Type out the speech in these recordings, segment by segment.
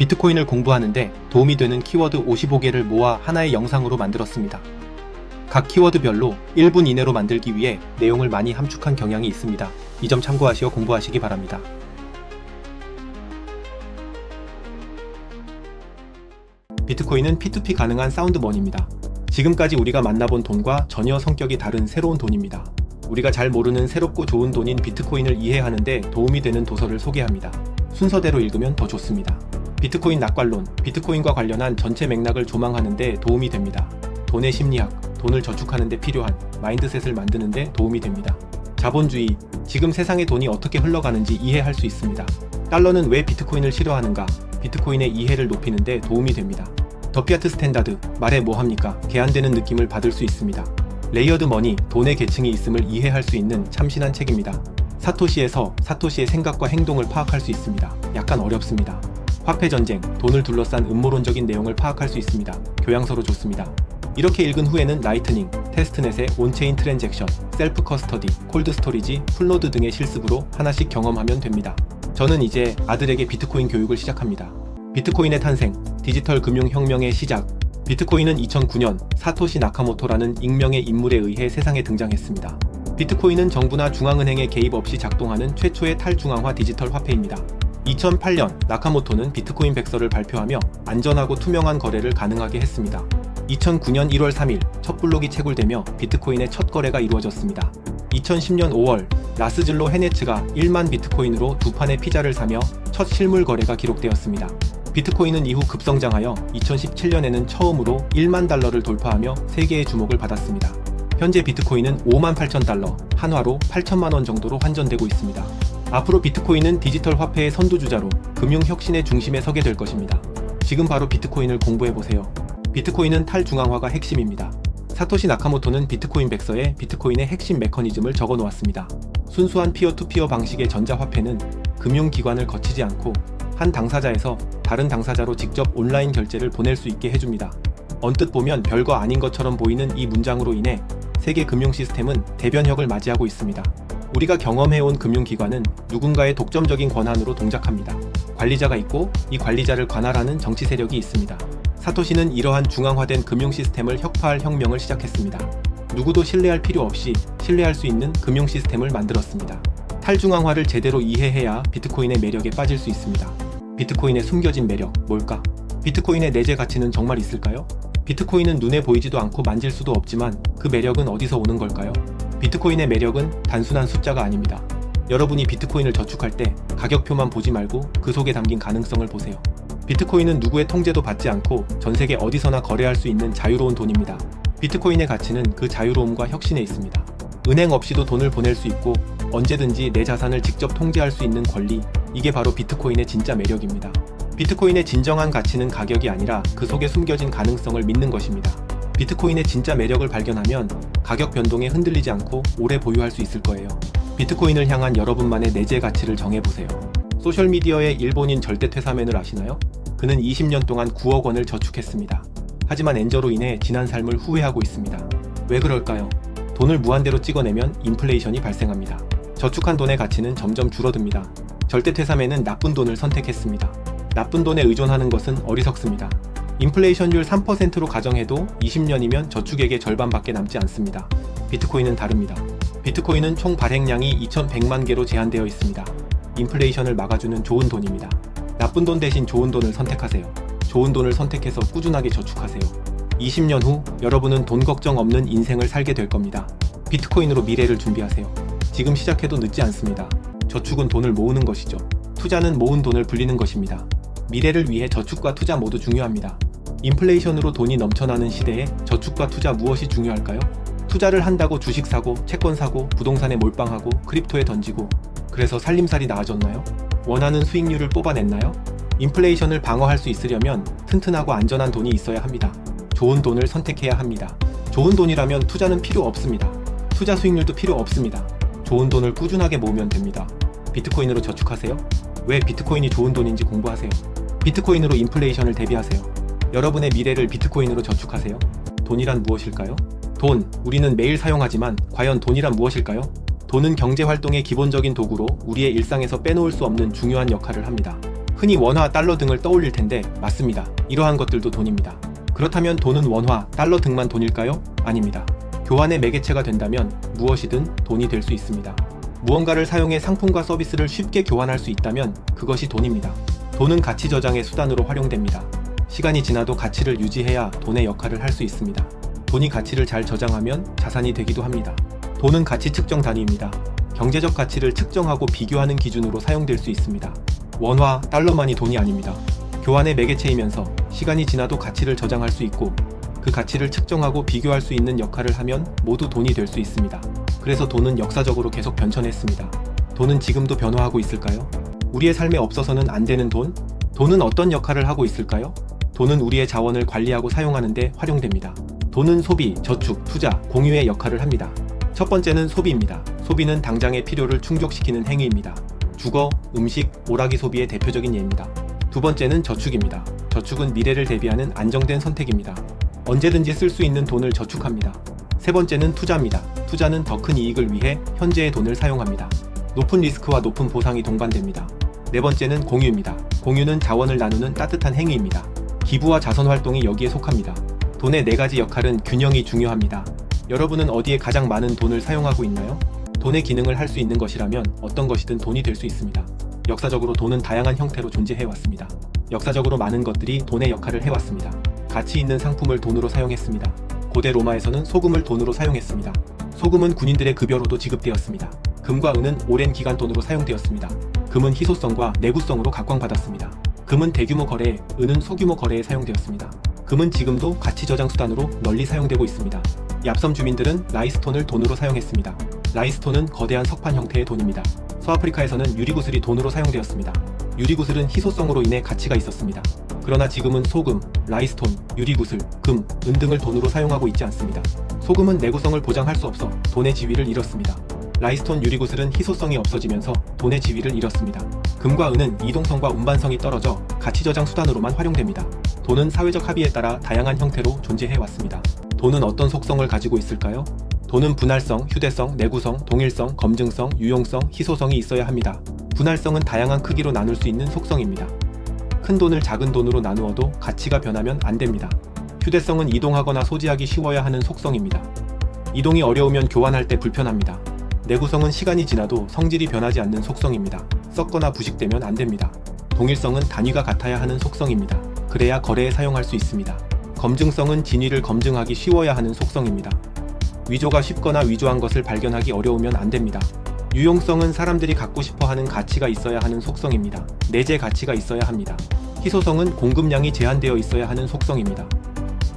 비트코인을 공부하는데 도움이 되는 키워드 55개를 모아 하나의 영상으로 만들었습니다. 각 키워드별로 1분 이내로 만들기 위해 내용을 많이 함축한 경향이 있습니다. 이 점 참고하시어 공부하시기 바랍니다. 비트코인은 P2P 가능한 사운드머니입니다. 지금까지 우리가 만나본 돈과 전혀 성격이 다른 새로운 돈입니다. 우리가 잘 모르는 새롭고 좋은 돈인 비트코인을 이해하는 데 도움이 되는 도서를 소개합니다. 순서대로 읽으면 더 좋습니다. 비트코인 낙관론, 비트코인과 관련한 전체 맥락을 조망하는 데 도움이 됩니다. 돈의 심리학, 돈을 저축하는 데 필요한 마인드셋을 만드는 데 도움이 됩니다. 자본주의, 지금 세상의 돈이 어떻게 흘러가는지 이해할 수 있습니다. 달러는 왜 비트코인을 싫어하는가, 비트코인의 이해를 높이는 데 도움이 됩니다. 더 피아트 스탠다드, 말해 뭐합니까? 개안되는 느낌을 받을 수 있습니다. 레이어드 머니, 돈의 계층이 있음을 이해할 수 있는 참신한 책입니다. 사토시에서 사토시의 생각과 행동을 파악할 수 있습니다. 약간 어렵습니다. 화폐 전쟁, 돈을 둘러싼 음모론적인 내용을 파악할 수 있습니다. 교양서로 좋습니다. 이렇게 읽은 후에는 라이트닝, 테스트넷의 온체인 트랜잭션, 셀프 커스터디, 콜드 스토리지, 풀노드 등의 실습으로 하나씩 경험하면 됩니다. 저는 이제 아들에게 비트코인 교육을 시작합니다. 비트코인의 탄생, 디지털 금융 혁명의 시작. 비트코인은 2009년 사토시 나카모토라는 익명의 인물에 의해 세상에 등장했습니다. 비트코인은 정부나 중앙은행의 개입 없이 작동하는 최초의 탈중앙화 디지털 화폐입니다. 2008년 나카모토는 비트코인 백서를 발표하며 안전하고 투명한 거래를 가능하게 했습니다. 2009년 1월 3일 첫 블록이 채굴되며 비트코인의 첫 거래가 이루어졌습니다. 2010년 5월 라스즐로 헤네츠가 1만 비트코인으로 두 판의 피자를 사며 첫 실물 거래가 기록되었습니다. 비트코인은 이후 급성장하여 2017년에는 처음으로 1만 달러를 돌파하며 세계의 주목을 받았습니다. 현재 비트코인은 5만 8천 달러, 한화로 8천만 원 정도로 환전되고 있습니다. 앞으로 비트코인은 디지털 화폐의 선두주자로 금융혁신의 중심에 서게 될 것입니다. 지금 바로 비트코인을 공부해보세요. 비트코인은 탈중앙화가 핵심입니다. 사토시 나카모토는 비트코인 백서에 비트코인의 핵심 메커니즘을 적어놓았습니다. 순수한 피어투피어 방식의 전자화폐는 금융기관을 거치지 않고 한 당사자에서 다른 당사자로 직접 온라인 결제를 보낼 수 있게 해줍니다. 언뜻 보면 별거 아닌 것처럼 보이는 이 문장으로 인해 세계 금융 시스템은 대변혁을 맞이하고 있습니다. 우리가 경험해온 금융기관은 누군가의 독점적인 권한으로 동작합니다. 관리자가 있고 이 관리자를 관할하는 정치 세력이 있습니다. 사토시는 이러한 중앙화된 금융 시스템을 혁파할 혁명을 시작했습니다. 누구도 신뢰할 필요 없이 신뢰할 수 있는 금융 시스템을 만들었습니다. 탈중앙화를 제대로 이해해야 비트코인의 매력에 빠질 수 있습니다. 비트코인의 숨겨진 매력, 뭘까? 비트코인의 내재 가치는 정말 있을까요? 비트코인은 눈에 보이지도 않고 만질 수도 없지만 그 매력은 어디서 오는 걸까요? 비트코인의 매력은 단순한 숫자가 아닙니다. 여러분이 비트코인을 저축할 때 가격표만 보지 말고 그 속에 담긴 가능성을 보세요. 비트코인은 누구의 통제도 받지 않고 전 세계 어디서나 거래할 수 있는 자유로운 돈입니다. 비트코인의 가치는 그 자유로움과 혁신에 있습니다. 은행 없이도 돈을 보낼 수 있고 언제든지 내 자산을 직접 통제할 수 있는 권리, 이게 바로 비트코인의 진짜 매력입니다. 비트코인의 진정한 가치는 가격이 아니라 그 속에 숨겨진 가능성을 믿는 것입니다. 비트코인의 진짜 매력을 발견하면 가격 변동에 흔들리지 않고 오래 보유할 수 있을 거예요. 비트코인을 향한 여러분만의 내재 가치를 정해보세요. 소셜미디어의 일본인 절대퇴사맨을 아시나요? 그는 20년 동안 9억 원을 저축했습니다. 하지만 엔저로 인해 지난 삶을 후회하고 있습니다. 왜 그럴까요? 돈을 무한대로 찍어내면 인플레이션이 발생합니다. 저축한 돈의 가치는 점점 줄어듭니다. 절대퇴사맨은 나쁜 돈을 선택했습니다. 나쁜 돈에 의존하는 것은 어리석습니다. 인플레이션율 3%로 가정해도 20년이면 저축액의 절반밖에 남지 않습니다. 비트코인은 다릅니다. 비트코인은 총 발행량이 2100만 개로 제한되어 있습니다. 인플레이션을 막아주는 좋은 돈입니다. 나쁜 돈 대신 좋은 돈을 선택하세요. 좋은 돈을 선택해서 꾸준하게 저축하세요. 20년 후 여러분은 돈 걱정 없는 인생을 살게 될 겁니다. 비트코인으로 미래를 준비하세요. 지금 시작해도 늦지 않습니다. 저축은 돈을 모으는 것이죠. 투자는 모은 돈을 불리는 것입니다. 미래를 위해 저축과 투자 모두 중요합니다. 인플레이션으로 돈이 넘쳐나는 시대에 저축과 투자 무엇이 중요할까요? 투자를 한다고 주식 사고, 채권 사고, 부동산에 몰빵하고, 크립토에 던지고, 그래서 살림살이 나아졌나요? 원하는 수익률을 뽑아냈나요? 인플레이션을 방어할 수 있으려면 튼튼하고 안전한 돈이 있어야 합니다. 좋은 돈을 선택해야 합니다. 좋은 돈이라면 투자는 필요 없습니다. 투자 수익률도 필요 없습니다. 좋은 돈을 꾸준하게 모으면 됩니다. 비트코인으로 저축하세요. 왜 비트코인이 좋은 돈인지 공부하세요. 비트코인으로 인플레이션을 대비하세요. 여러분의 미래를 비트코인으로 저축하세요. 돈이란 무엇일까요? 돈, 우리는 매일 사용하지만 과연 돈이란 무엇일까요? 돈은 경제활동의 기본적인 도구로 우리의 일상에서 빼놓을 수 없는 중요한 역할을 합니다. 흔히 원화, 달러 등을 떠올릴 텐데 맞습니다. 이러한 것들도 돈입니다. 그렇다면 돈은 원화, 달러 등만 돈일까요? 아닙니다. 교환의 매개체가 된다면 무엇이든 돈이 될 수 있습니다. 무언가를 사용해 상품과 서비스를 쉽게 교환할 수 있다면 그것이 돈입니다. 돈은 가치 저장의 수단으로 활용됩니다. 시간이 지나도 가치를 유지해야 돈의 역할을 할 수 있습니다. 돈이 가치를 잘 저장하면 자산이 되기도 합니다. 돈은 가치 측정 단위입니다. 경제적 가치를 측정하고 비교하는 기준으로 사용될 수 있습니다. 원화, 달러만이 돈이 아닙니다. 교환의 매개체이면서 시간이 지나도 가치를 저장할 수 있고 그 가치를 측정하고 비교할 수 있는 역할을 하면 모두 돈이 될 수 있습니다. 그래서 돈은 역사적으로 계속 변천했습니다. 돈은 지금도 변화하고 있을까요? 우리의 삶에 없어서는 안 되는 돈? 돈은 어떤 역할을 하고 있을까요? 돈은 우리의 자원을 관리하고 사용하는 데 활용됩니다. 돈은 소비, 저축, 투자, 공유의 역할을 합니다. 첫 번째는 소비입니다. 소비는 당장의 필요를 충족시키는 행위입니다. 주거, 음식, 오락이 소비의 대표적인 예입니다. 두 번째는 저축입니다. 저축은 미래를 대비하는 안정된 선택입니다. 언제든지 쓸 수 있는 돈을 저축합니다. 세 번째는 투자입니다. 투자는 더 큰 이익을 위해 현재의 돈을 사용합니다. 높은 리스크와 높은 보상이 동반됩니다. 네 번째는 공유입니다. 공유는 자원을 나누는 따뜻한 행위입니다. 기부와 자선 활동이 여기에 속합니다. 돈의 네 가지 역할은 균형이 중요합니다. 여러분은 어디에 가장 많은 돈을 사용하고 있나요? 돈의 기능을 할 수 있는 것이라면 어떤 것이든 돈이 될 수 있습니다. 역사적으로 돈은 다양한 형태로 존재해왔습니다. 역사적으로 많은 것들이 돈의 역할을 해왔습니다. 가치 있는 상품을 돈으로 사용했습니다. 고대 로마에서는 소금을 돈으로 사용했습니다. 소금은 군인들의 급여로도 지급되었습니다. 금과 은은 오랜 기간 돈으로 사용되었습니다. 금은 희소성과 내구성으로 각광받았습니다. 금은 대규모 거래에, 은은 소규모 거래에 사용되었습니다. 금은 지금도 가치 저장 수단으로 널리 사용되고 있습니다. 얍섬 주민들은 라이스톤을 돈으로 사용했습니다. 라이스톤은 거대한 석판 형태의 돈입니다. 서아프리카에서는 유리구슬이 돈으로 사용되었습니다. 유리구슬은 희소성으로 인해 가치가 있었습니다. 그러나 지금은 소금, 라이스톤, 유리구슬, 금, 은 등을 돈으로 사용하고 있지 않습니다. 소금은 내구성을 보장할 수 없어 돈의 지위를 잃었습니다. 라이스톤, 유리구슬은 희소성이 없어지면서 돈의 지위를 잃었습니다. 금과 은은 이동성과 운반성이 떨어져 가치 저장 수단으로만 활용됩니다. 돈은 사회적 합의에 따라 다양한 형태로 존재해왔습니다. 돈은 어떤 속성을 가지고 있을까요? 돈은 분할성, 휴대성, 내구성, 동일성, 검증성, 유용성, 희소성이 있어야 합니다. 분할성은 다양한 크기로 나눌 수 있는 속성입니다. 큰 돈을 작은 돈으로 나누어도 가치가 변하면 안 됩니다. 휴대성은 이동하거나 소지하기 쉬워야 하는 속성입니다. 이동이 어려우면 교환할 때 불편합니다. 내구성은 시간이 지나도 성질이 변하지 않는 속성입니다. 썩거나 부식되면 안 됩니다. 동일성은 단위가 같아야 하는 속성입니다. 그래야 거래에 사용할 수 있습니다. 검증성은 진위를 검증하기 쉬워야 하는 속성입니다. 위조가 쉽거나 위조한 것을 발견하기 어려우면 안 됩니다. 유용성은 사람들이 갖고 싶어 하는 가치가 있어야 하는 속성입니다. 내재 가치가 있어야 합니다. 희소성은 공급량이 제한되어 있어야 하는 속성입니다.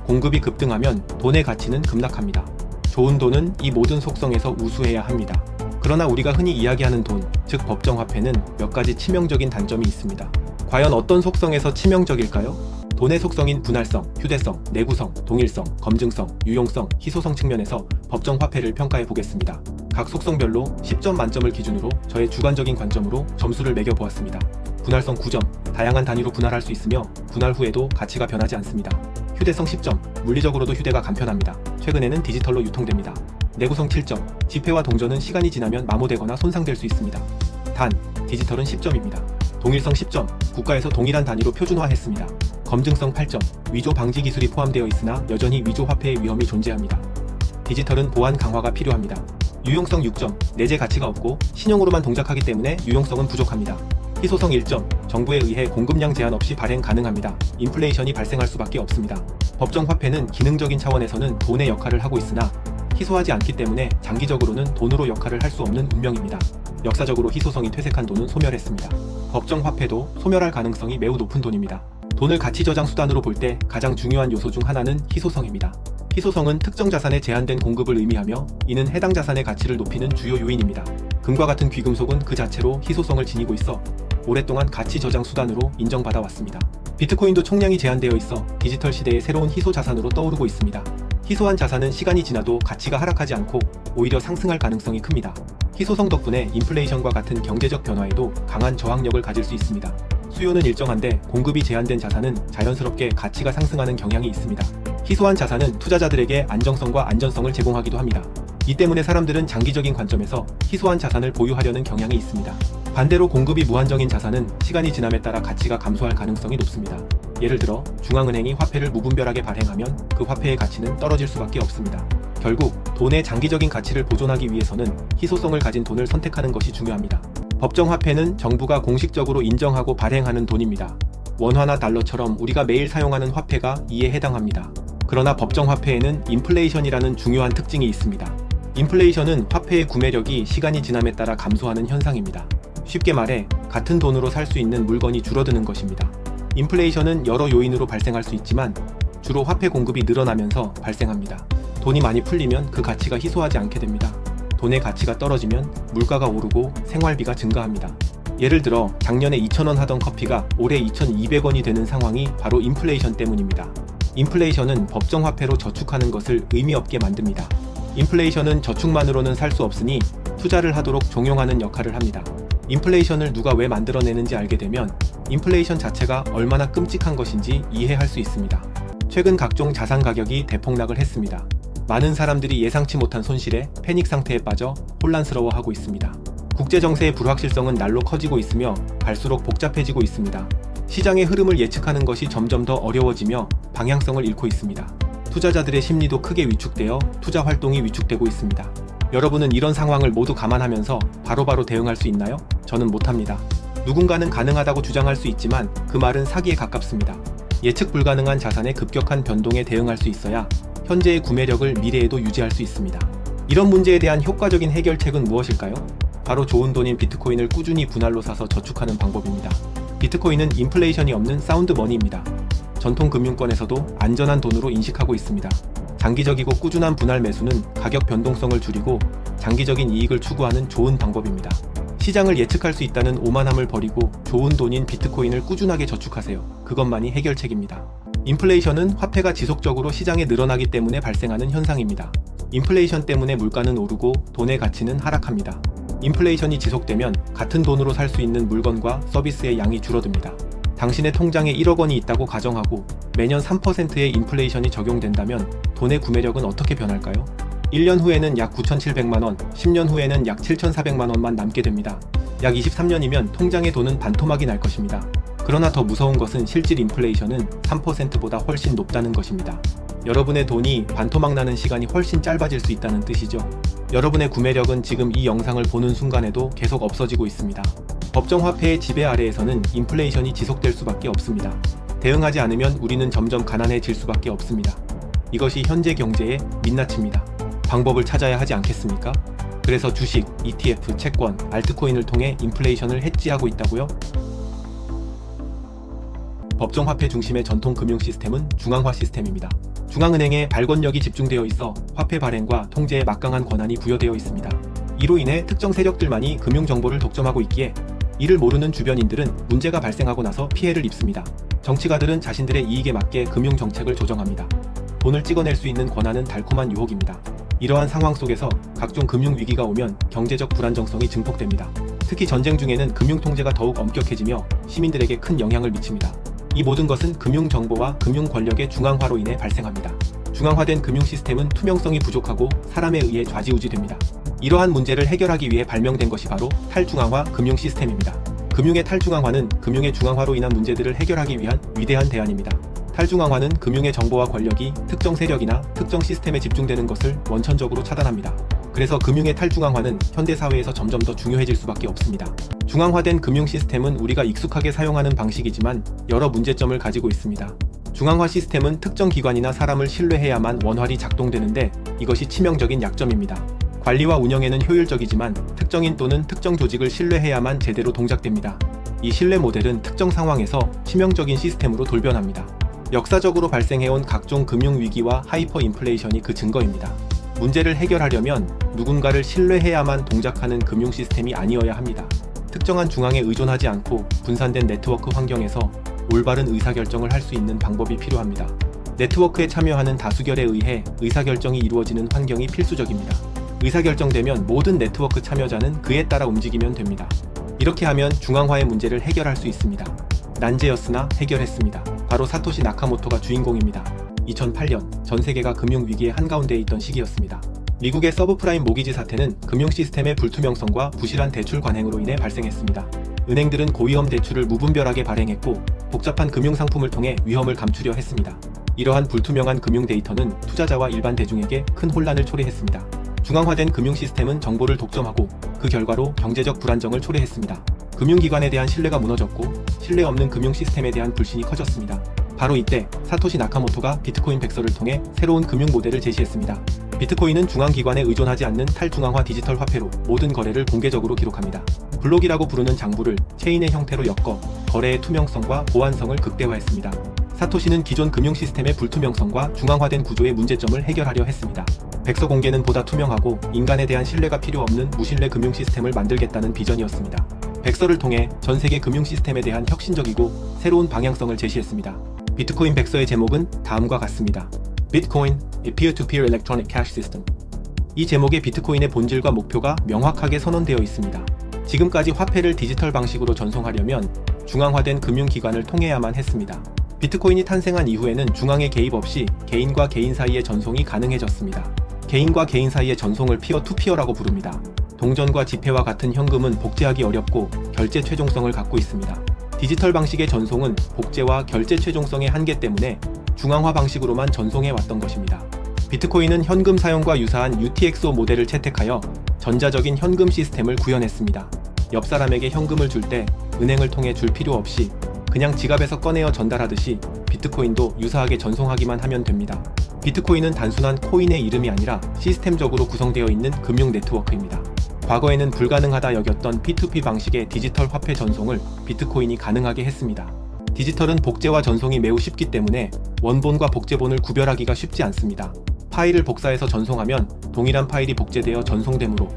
공급이 급등하면 돈의 가치는 급락합니다. 좋은 돈은 이 모든 속성에서 우수해야 합니다. 그러나 우리가 흔히 이야기하는 돈, 즉 법정화폐는 몇 가지 치명적인 단점이 있습니다. 과연 어떤 속성에서 치명적일까요? 돈의 속성인 분할성, 휴대성, 내구성, 동일성, 검증성, 유용성, 희소성 측면에서 법정화폐를 평가해 보겠습니다. 각 속성별로 10점 만점을 기준으로 저의 주관적인 관점으로 점수를 매겨보았습니다. 분할성 9점, 다양한 단위로 분할할 수 있으며 분할 후에도 가치가 변하지 않습니다. 휴대성 10점, 물리적으로도 휴대가 간편합니다. 최근에는 디지털로 유통됩니다. 내구성 7점, 지폐와 동전은 시간이 지나면 마모되거나 손상될 수 있습니다. 단, 디지털은 10점입니다. 동일성 10점, 국가에서 동일한 단위로 표준화했습니다. 검증성 8점, 위조 방지 기술이 포함되어 있으나 여전히 위조 화폐의 위험이 존재합니다. 디지털은 보안 강화가 필요합니다. 유용성 6점, 내재 가치가 없고 신용으로만 동작하기 때문에 유용성은 부족합니다. 희소성 1점, 정부에 의해 공급량 제한 없이 발행 가능합니다. 인플레이션이 발생할 수밖에 없습니다. 법정 화폐는 기능적인 차원에서는 돈의 역할을 하고 있으나 희소하지 않기 때문에 장기적으로는 돈으로 역할을 할 수 없는 운명입니다. 역사적으로 희소성이 퇴색한 돈은 소멸했습니다. 법정 화폐도 소멸할 가능성이 매우 높은 돈입니다. 돈을 가치 저장 수단으로 볼 때 가장 중요한 요소 중 하나는 희소성입니다. 희소성은 특정 자산의 제한된 공급을 의미하며 이는 해당 자산의 가치를 높이는 주요 요인입니다. 금과 같은 귀금속은 그 자체로 희소성을 지니고 있어 오랫동안 가치 저장 수단으로 인정받아 왔습니다. 비트코인도 총량이 제한되어 있어 디지털 시대의 새로운 희소 자산으로 떠오르고 있습니다. 희소한 자산은 시간이 지나도 가치가 하락하지 않고 오히려 상승할 가능성이 큽니다. 희소성 덕분에 인플레이션과 같은 경제적 변화에도 강한 저항력을 가질 수 있습니다. 수요는 일정한데 공급이 제한된 자산은 자연스럽게 가치가 상승하는 경향이 있습니다. 희소한 자산은 투자자들에게 안정성과 안전성을 제공하기도 합니다. 이 때문에 사람들은 장기적인 관점에서 희소한 자산을 보유하려는 경향이 있습니다. 반대로 공급이 무한정인 자산은 시간이 지남에 따라 가치가 감소할 가능성이 높습니다. 예를 들어 중앙은행이 화폐를 무분별하게 발행하면 그 화폐의 가치는 떨어질 수밖에 없습니다. 결국 돈의 장기적인 가치를 보존하기 위해서는 희소성을 가진 돈을 선택하는 것이 중요합니다. 법정 화폐는 정부가 공식적으로 인정하고 발행하는 돈입니다. 원화나 달러처럼 우리가 매일 사용하는 화폐가 이에 해당합니다. 그러나 법정 화폐에는 인플레이션이라는 중요한 특징이 있습니다. 인플레이션은 화폐의 구매력이 시간이 지남에 따라 감소하는 현상입니다. 쉽게 말해 같은 돈으로 살 수 있는 물건이 줄어드는 것입니다. 인플레이션은 여러 요인으로 발생할 수 있지만 주로 화폐 공급이 늘어나면서 발생합니다. 돈이 많이 풀리면 그 가치가 희소하지 않게 됩니다. 돈의 가치가 떨어지면 물가가 오르고 생활비가 증가합니다. 예를 들어 작년에 2,000원 하던 커피가 올해 2,200원이 되는 상황이 바로 인플레이션 때문입니다. 인플레이션은 법정 화폐로 저축하는 것을 의미 없게 만듭니다. 인플레이션은 저축만으로는 살 수 없으니 투자를 하도록 종용하는 역할을 합니다. 인플레이션을 누가 왜 만들어내는지 알게 되면 인플레이션 자체가 얼마나 끔찍한 것인지 이해할 수 있습니다. 최근 각종 자산 가격이 대폭락을 했습니다. 많은 사람들이 예상치 못한 손실에 패닉 상태에 빠져 혼란스러워하고 있습니다. 국제 정세의 불확실성은 날로 커지고 있으며 갈수록 복잡해지고 있습니다. 시장의 흐름을 예측하는 것이 점점 더 어려워지며 방향성을 잃고 있습니다. 투자자들의 심리도 크게 위축되어 투자 활동이 위축되고 있습니다. 여러분은 이런 상황을 모두 감안하면서 바로바로 대응할 수 있나요? 저는 못합니다. 누군가는 가능하다고 주장할 수 있지만 그 말은 사기에 가깝습니다. 예측 불가능한 자산의 급격한 변동에 대응할 수 있어야 현재의 구매력을 미래에도 유지할 수 있습니다. 이런 문제에 대한 효과적인 해결책은 무엇일까요? 바로 좋은 돈인 비트코인을 꾸준히 분할로 사서 저축하는 방법입니다. 비트코인은 인플레이션이 없는 사운드 머니입니다. 전통 금융권에서도 안전한 돈으로 인식하고 있습니다. 장기적이고 꾸준한 분할 매수는 가격 변동성을 줄이고 장기적인 이익을 추구하는 좋은 방법입니다. 시장을 예측할 수 있다는 오만함을 버리고 좋은 돈인 비트코인을 꾸준하게 저축하세요. 그것만이 해결책입니다. 인플레이션은 화폐가 지속적으로 시장에 늘어나기 때문에 발생하는 현상입니다. 인플레이션 때문에 물가는 오르고 돈의 가치는 하락합니다. 인플레이션이 지속되면 같은 돈으로 살 수 있는 물건과 서비스의 양이 줄어듭니다. 당신의 통장에 1억 원이 있다고 가정하고 매년 3%의 인플레이션이 적용된다면 돈의 구매력은 어떻게 변할까요? 1년 후에는 약 9,700만 원, 10년 후에는 약 7,400만 원만 남게 됩니다. 약 23년이면 통장의 돈은 반토막이 날 것입니다. 그러나 더 무서운 것은 실질 인플레이션은 3%보다 훨씬 높다는 것입니다. 여러분의 돈이 반토막 나는 시간이 훨씬 짧아질 수 있다는 뜻이죠. 여러분의 구매력은 지금 이 영상을 보는 순간에도 계속 없어지고 있습니다. 법정 화폐의 지배 아래에서는 인플레이션이 지속될 수밖에 없습니다. 대응하지 않으면 우리는 점점 가난해질 수밖에 없습니다. 이것이 현재 경제의 민낯입니다. 방법을 찾아야 하지 않겠습니까? 그래서 주식, ETF, 채권, 알트코인을 통해 인플레이션을 해지하고 있다고요? 법정 화폐 중심의 전통 금융 시스템은 중앙화 시스템입니다. 중앙은행에 발권력이 집중되어 있어 화폐 발행과 통제에 막강한 권한이 부여되어 있습니다. 이로 인해 특정 세력들만이 금융 정보를 독점하고 있기에 이를 모르는 주변인들은 문제가 발생하고 나서 피해를 입습니다. 정치가들은 자신들의 이익에 맞게 금융 정책을 조정합니다. 돈을 찍어낼 수 있는 권한은 달콤한 유혹입니다. 이러한 상황 속에서 각종 금융 위기가 오면 경제적 불안정성이 증폭됩니다. 특히 전쟁 중에는 금융 통제가 더욱 엄격해지며 시민들에게 큰 영향을 미칩니다. 이 모든 것은 금융 정보와 금융 권력의 중앙화로 인해 발생합니다. 중앙화된 금융 시스템은 투명성이 부족하고 사람에 의해 좌지우지됩니다. 이러한 문제를 해결하기 위해 발명된 것이 바로 탈중앙화 금융 시스템입니다. 금융의 탈중앙화는 금융의 중앙화로 인한 문제들을 해결하기 위한 위대한 대안입니다. 탈중앙화는 금융의 정보와 권력이 특정 세력이나 특정 시스템에 집중되는 것을 원천적으로 차단합니다. 그래서 금융의 탈중앙화는 현대사회에서 점점 더 중요해질 수밖에 없습니다. 중앙화된 금융 시스템은 우리가 익숙하게 사용하는 방식이지만 여러 문제점을 가지고 있습니다. 중앙화 시스템은 특정 기관이나 사람을 신뢰해야만 원활히 작동되는데 이것이 치명적인 약점입니다. 관리와 운영에는 효율적이지만 특정인 또는 특정 조직을 신뢰해야만 제대로 동작됩니다. 이 신뢰 모델은 특정 상황에서 치명적인 시스템으로 돌변합니다. 역사적으로 발생해온 각종 금융위기와 하이퍼 인플레이션이 그 증거입니다. 문제를 해결하려면 누군가를 신뢰해야만 동작하는 금융 시스템이 아니어야 합니다. 특정한 중앙에 의존하지 않고 분산된 네트워크 환경에서 올바른 의사결정을 할 수 있는 방법이 필요합니다. 네트워크에 참여하는 다수결에 의해 의사결정이 이루어지는 환경이 필수적입니다. 의사결정되면 모든 네트워크 참여자는 그에 따라 움직이면 됩니다. 이렇게 하면 중앙화의 문제를 해결할 수 있습니다. 난제였으나 해결했습니다. 바로 사토시 나카모토가 주인공입니다. 2008년 전 세계가 금융위기의 한가운데에 있던 시기였습니다. 미국의 서브프라임 모기지 사태는 금융 시스템의 불투명성과 부실한 대출 관행으로 인해 발생했습니다. 은행들은 고위험 대출을 무분별하게 발행했고 복잡한 금융 상품을 통해 위험을 감추려 했습니다. 이러한 불투명한 금융 데이터는 투자자와 일반 대중에게 큰 혼란을 초래했습니다. 중앙화된 금융 시스템은 정보를 독점하고 그 결과로 경제적 불안정을 초래했습니다. 금융기관에 대한 신뢰가 무너졌고 신뢰 없는 금융 시스템에 대한 불신이 커졌습니다. 바로 이때 사토시 나카모토가 비트코인 백서를 통해 새로운 금융 모델을 제시했습니다. 비트코인은 중앙기관에 의존하지 않는 탈중앙화 디지털 화폐로 모든 거래를 공개적으로 기록합니다. 블록이라고 부르는 장부를 체인의 형태로 엮어 거래의 투명성과 보안성을 극대화했습니다. 사토시는 기존 금융 시스템의 불투명성과 중앙화된 구조의 문제점을 해결하려 했습니다. 백서 공개는 보다 투명하고 인간에 대한 신뢰가 필요 없는 무신뢰 금융 시스템을 만들겠다는 비전이었습니다. 백서를 통해 전 세계 금융 시스템에 대한 혁신적이고 새로운 방향성을 제시했습니다. 비트코인 백서의 제목은 다음과 같습니다. Bitcoin, a peer-to-peer electronic cash system. 이 제목의 비트코인의 본질과 목표가 명확하게 선언되어 있습니다. 지금까지 화폐를 디지털 방식으로 전송하려면 중앙화된 금융기관을 통해야만 했습니다. 비트코인이 탄생한 이후에는 중앙의 개입 없이 개인과 개인 사이의 전송이 가능해졌습니다. 개인과 개인 사이의 전송을 피어-투-피어라고 부릅니다. 동전과 지폐와 같은 현금은 복제하기 어렵고 결제 최종성을 갖고 있습니다. 디지털 방식의 전송은 복제와 결제 최종성의 한계 때문에 중앙화 방식으로만 전송해 왔던 것입니다. 비트코인은 현금 사용과 유사한 UTXO 모델을 채택하여 전자적인 현금 시스템을 구현했습니다. 옆 사람에게 현금을 줄 때 은행을 통해 줄 필요 없이 그냥 지갑에서 꺼내어 전달하듯이 비트코인도 유사하게 전송하기만 하면 됩니다. 비트코인은 단순한 코인의 이름이 아니라 시스템적으로 구성되어 있는 금융 네트워크입니다. 과거에는 불가능하다 여겼던 P2P 방식의 디지털 화폐 전송을 비트코인이 가능하게 했습니다. 디지털은 복제와 전송이 매우 쉽기 때문에 원본과 복제본을 구별하기가 쉽지 않습니다. 파일을 복사해서 전송하면 동일한 파일이 복제되어 전송되므로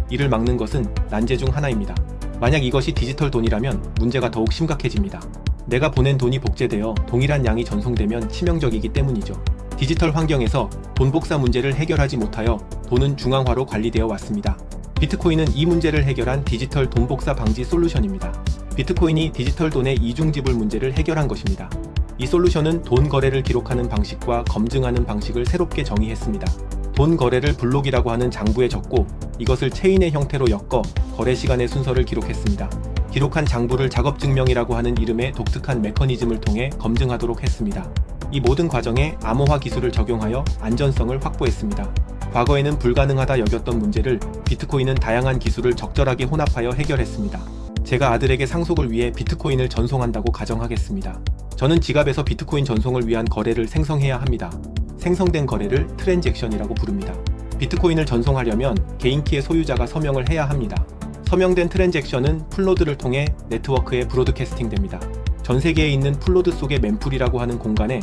이를 막는 것은 난제 중 하나입니다. 만약 이것이 디지털 돈이라면 문제가 더욱 심각해집니다. 내가 보낸 돈이 복제되어 동일한 양이 전송되면 치명적이기 때문이죠. 디지털 환경에서 돈 복사 문제를 해결하지 못하여 돈은 중앙화로 관리되어 왔습니다. 비트코인은 이 문제를 해결한 디지털 돈 복사 방지 솔루션입니다. 비트코인이 디지털 돈의 이중지불 문제를 해결한 것입니다. 이 솔루션은 돈 거래를 기록하는 방식과 검증하는 방식을 새롭게 정의했습니다. 돈 거래를 블록이라고 하는 장부에 적고 이것을 체인의 형태로 엮어 거래 시간의 순서를 기록했습니다. 기록한 장부를 작업증명이라고 하는 이름의 독특한 메커니즘을 통해 검증하도록 했습니다. 이 모든 과정에 암호화 기술을 적용하여 안전성을 확보했습니다. 과거에는 불가능하다 여겼던 문제를 비트코인은 다양한 기술을 적절하게 혼합하여 해결했습니다. 제가 아들에게 상속을 위해 비트코인을 전송한다고 가정하겠습니다. 저는 지갑에서 비트코인 전송을 위한 거래를 생성해야 합니다. 생성된 거래를 트랜잭션이라고 부릅니다. 비트코인을 전송하려면 개인키의 소유자가 서명을 해야 합니다. 서명된 트랜잭션은 풀노드를 통해 네트워크에 브로드캐스팅됩니다. 전 세계에 있는 풀노드 속의 멤풀이라고 하는 공간에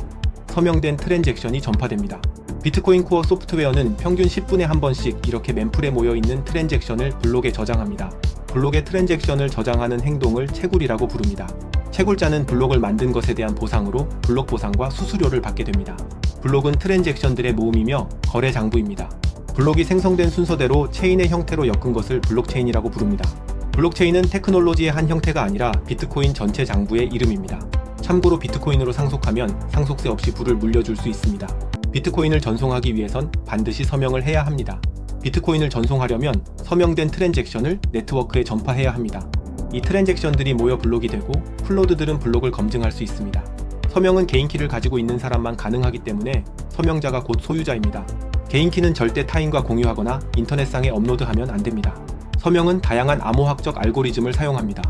서명된 트랜잭션이 전파됩니다. 비트코인 코어 소프트웨어는 평균 10분에 한 번씩 이렇게 멤풀에 모여있는 트랜잭션을 블록에 저장합니다. 블록의 트랜잭션을 저장하는 행동을 채굴이라고 부릅니다. 채굴자는 블록을 만든 것에 대한 보상으로 블록 보상과 수수료를 받게 됩니다. 블록은 트랜잭션들의 모음이며 거래 장부입니다. 블록이 생성된 순서대로 체인의 형태로 엮은 것을 블록체인이라고 부릅니다. 블록체인은 테크놀로지의 한 형태가 아니라 비트코인 전체 장부의 이름입니다. 참고로 비트코인으로 상속하면 상속세 없이 부를 물려줄 수 있습니다. 비트코인을 전송하기 위해선 반드시 서명을 해야 합니다. 비트코인을 전송하려면 서명된 트랜잭션을 네트워크에 전파해야 합니다. 이 트랜잭션들이 모여 블록이 되고 풀노드들은 블록을 검증할 수 있습니다. 서명은 개인키를 가지고 있는 사람만 가능하기 때문에 서명자가 곧 소유자입니다. 개인키는 절대 타인과 공유하거나 인터넷상에 업로드하면 안 됩니다. 서명은 다양한 암호학적 알고리즘을 사용합니다.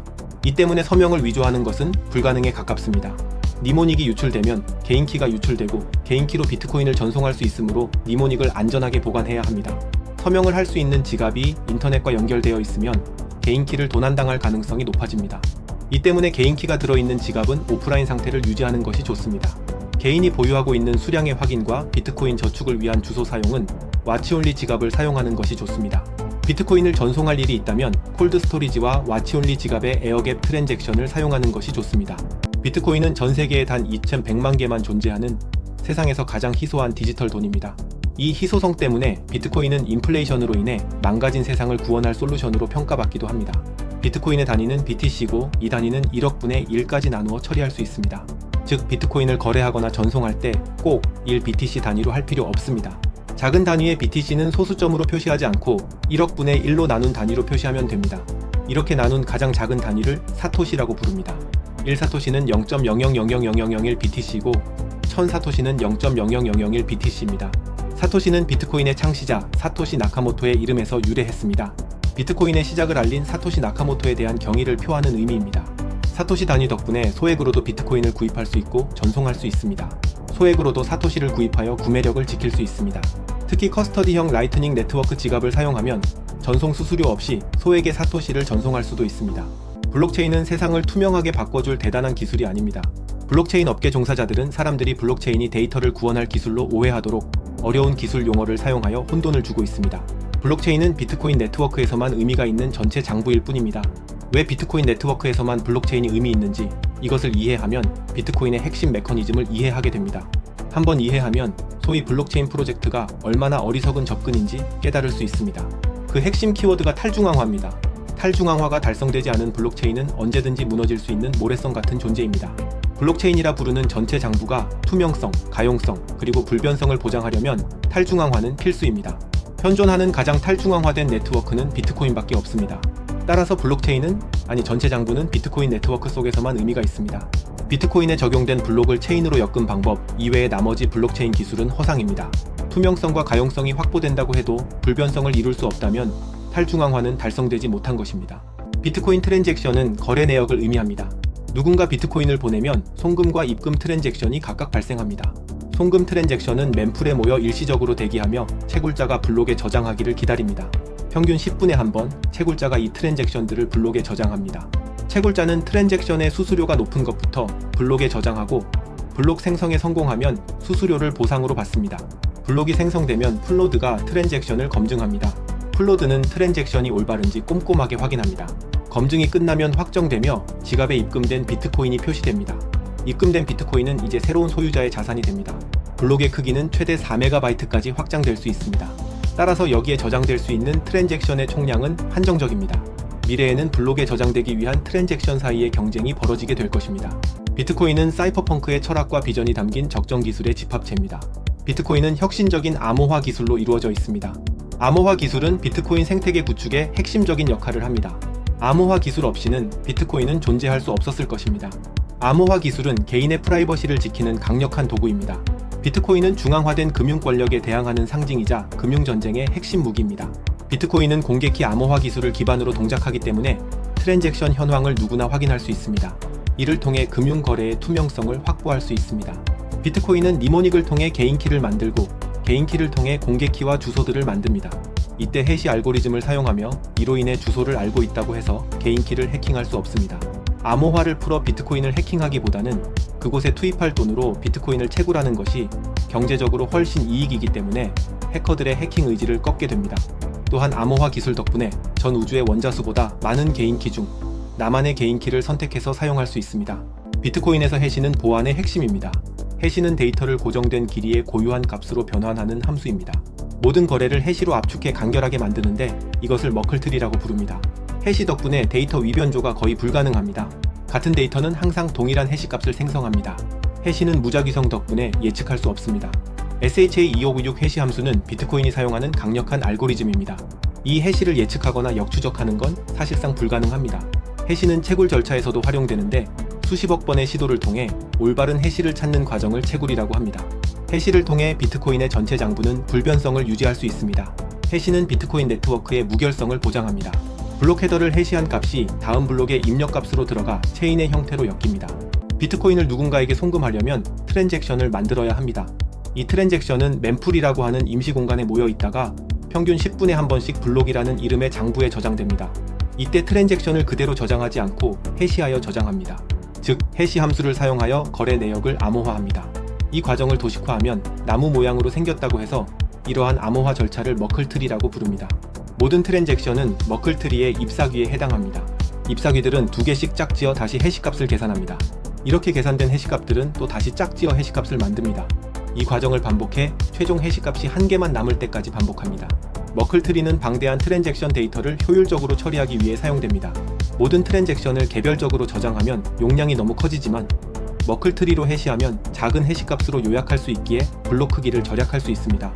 이 때문에 서명을 위조하는 것은 불가능에 가깝습니다. 니모닉이 유출되면 개인키가 유출되고 개인키로 비트코인을 전송할 수 있으므로 니모닉을 안전하게 보관해야 합니다. 서명을 할 수 있는 지갑이 인터넷과 연결되어 있으면 개인키를 도난당할 가능성이 높아집니다. 이 때문에 개인키가 들어있는 지갑은 오프라인 상태를 유지하는 것이 좋습니다. 개인이 보유하고 있는 수량의 확인과 비트코인 저축을 위한 주소 사용은 와치온리 지갑을 사용하는 것이 좋습니다. 비트코인을 전송할 일이 있다면 콜드 스토리지와 와치온리 지갑의 에어갭 트랜잭션을 사용하는 것이 좋습니다. 비트코인은 전 세계에 단 2,100만 개만 존재하는 세상에서 가장 희소한 디지털 돈입니다. 이 희소성 때문에 비트코인은 인플레이션으로 인해 망가진 세상을 구원할 솔루션으로 평가받기도 합니다. 비트코인의 단위는 BTC고 이 단위는 1억 분의 1까지 나누어 처리할 수 있습니다. 즉 비트코인을 거래하거나 전송할 때 꼭 1BTC 단위로 할 필요 없습니다. 작은 단위의 BTC는 소수점으로 표시하지 않고 1억분의 1로 나눈 단위로 표시하면 됩니다. 이렇게 나눈 가장 작은 단위를 사토시라고 부릅니다. 1사토시는 0.00000001 BTC이고 1000사토시는 0.00001 BTC입니다. 사토시는 비트코인의 창시자 사토시 나카모토의 이름에서 유래했습니다. 비트코인의 시작을 알린 사토시 나카모토에 대한 경의를 표하는 의미입니다. 사토시 단위 덕분에 소액으로도 비트코인을 구입할 수 있고 전송할 수 있습니다. 소액으로도 사토시를 구입하여 구매력을 지킬 수 있습니다. 특히 커스터디형 라이트닝 네트워크 지갑을 사용하면 전송 수수료 없이 소액의 사토시를 전송할 수도 있습니다. 블록체인은 세상을 투명하게 바꿔줄 대단한 기술이 아닙니다. 블록체인 업계 종사자들은 사람들이 블록체인이 데이터를 구원할 기술로 오해하도록 어려운 기술 용어를 사용하여 혼돈을 주고 있습니다. 블록체인은 비트코인 네트워크에서만 의미가 있는 전체 장부일 뿐입니다. 왜 비트코인 네트워크에서만 블록체인이 의미 있는지 이것을 이해하면 비트코인의 핵심 메커니즘을 이해하게 됩니다. 한번 이해하면 소위 블록체인 프로젝트가 얼마나 어리석은 접근인지 깨달을 수 있습니다. 그 핵심 키워드가 탈중앙화입니다. 탈중앙화가 달성되지 않은 블록체인은 언제든지 무너질 수 있는 모래성 같은 존재입니다. 블록체인이라 부르는 전체 장부가 투명성, 가용성, 그리고 불변성을 보장하려면 탈중앙화는 필수입니다. 현존하는 가장 탈중앙화된 네트워크는 비트코인밖에 없습니다. 따라서 블록체인은, 전체 장부는 비트코인 네트워크 속에서만 의미가 있습니다. 비트코인에 적용된 블록을 체인으로 엮은 방법 이외의 나머지 블록체인 기술은 허상입니다. 투명성과 가용성이 확보된다고 해도 불변성을 이룰 수 없다면 탈중앙화는 달성되지 못한 것입니다. 비트코인 트랜잭션은 거래 내역을 의미합니다. 누군가 비트코인을 보내면 송금과 입금 트랜잭션이 각각 발생합니다. 송금 트랜잭션은 멤풀에 모여 일시적으로 대기하며 채굴자가 블록에 저장하기를 기다립니다. 평균 10분에 한 번 채굴자가 이 트랜잭션들을 블록에 저장합니다. 채굴자는 트랜잭션의 수수료가 높은 것부터 블록에 저장하고 블록 생성에 성공하면 수수료를 보상으로 받습니다. 블록이 생성되면 풀노드가 트랜잭션을 검증합니다. 풀노드는 트랜잭션이 올바른지 꼼꼼하게 확인합니다. 검증이 끝나면 확정되며 지갑에 입금된 비트코인이 표시됩니다. 입금된 비트코인은 이제 새로운 소유자의 자산이 됩니다. 블록의 크기는 최대 4MB까지 확장될 수 있습니다. 따라서 여기에 저장될 수 있는 트랜잭션의 총량은 한정적입니다. 미래에는 블록에 저장되기 위한 트랜잭션 사이의 경쟁이 벌어지게 될 것입니다. 비트코인은 사이퍼펑크의 철학과 비전이 담긴 적정 기술의 집합체입니다. 비트코인은 혁신적인 암호화 기술로 이루어져 있습니다. 암호화 기술은 비트코인 생태계 구축에 핵심적인 역할을 합니다. 암호화 기술 없이는 비트코인은 존재할 수 없었을 것입니다. 암호화 기술은 개인의 프라이버시를 지키는 강력한 도구입니다. 비트코인은 중앙화된 금융 권력에 대항하는 상징이자 금융전쟁의 핵심 무기입니다. 비트코인은 공개키 암호화 기술을 기반으로 동작하기 때문에 트랜잭션 현황을 누구나 확인할 수 있습니다. 이를 통해 금융 거래의 투명성을 확보할 수 있습니다. 비트코인은 니모닉을 통해 개인키를 만들고 개인키를 통해 공개키와 주소들을 만듭니다. 이때 해시 알고리즘을 사용하며 이로 인해 주소를 알고 있다고 해서 개인키를 해킹할 수 없습니다. 암호화를 풀어 비트코인을 해킹하기보다는 그곳에 투입할 돈으로 비트코인을 채굴하는 것이 경제적으로 훨씬 이익이기 때문에 해커들의 해킹 의지를 꺾게 됩니다. 또한 암호화 기술 덕분에 전 우주의 원자수보다 많은 개인키 중 나만의 개인키를 선택해서 사용할 수 있습니다. 비트코인에서 해시는 보안의 핵심입니다. 해시는 데이터를 고정된 길이의 고유한 값으로 변환하는 함수입니다. 모든 거래를 해시로 압축해 간결하게 만드는데 이것을 머클트리라고 부릅니다. 해시 덕분에 데이터 위변조가 거의 불가능합니다. 같은 데이터는 항상 동일한 해시 값을 생성합니다. 해시는 무작위성 덕분에 예측할 수 없습니다. SHA-2596 해시 함수는 비트코인이 사용하는 강력한 알고리즘입니다. 이 해시를 예측하거나 역추적하는 건 사실상 불가능합니다. 해시는 채굴 절차에서도 활용되는데 수십억 번의 시도를 통해 올바른 해시를 찾는 과정을 채굴이라고 합니다. 해시를 통해 비트코인의 전체 장부는 불변성을 유지할 수 있습니다. 해시는 비트코인 네트워크의 무결성을 보장합니다. 블록 헤더를 해시한 값이 다음 블록의 입력 값으로 들어가 체인의 형태로 엮입니다. 비트코인을 누군가에게 송금하려면 트랜잭션을 만들어야 합니다. 이 트랜잭션은 멤풀이라고 하는 임시 공간에 모여 있다가 평균 10분에 한 번씩 블록이라는 이름의 장부에 저장됩니다. 이때 트랜잭션을 그대로 저장하지 않고 해시하여 저장합니다. 즉, 해시 함수를 사용하여 거래 내역을 암호화합니다. 이 과정을 도식화하면 나무 모양으로 생겼다고 해서 이러한 암호화 절차를 머클트리라고 부릅니다. 모든 트랜잭션은 머클트리의 잎사귀에 해당합니다. 잎사귀들은 2개씩 짝지어 다시 해시값을 계산합니다. 이렇게 계산된 해시값들은 또 다시 짝지어 해시값을 만듭니다. 이 과정을 반복해 최종 해시값이 1개만 남을 때까지 반복합니다. 머클트리는 방대한 트랜잭션 데이터를 효율적으로 처리하기 위해 사용됩니다. 모든 트랜잭션을 개별적으로 저장하면 용량이 너무 커지지만 머클트리로 해시하면 작은 해시값으로 요약할 수 있기에 블록 크기를 절약할 수 있습니다.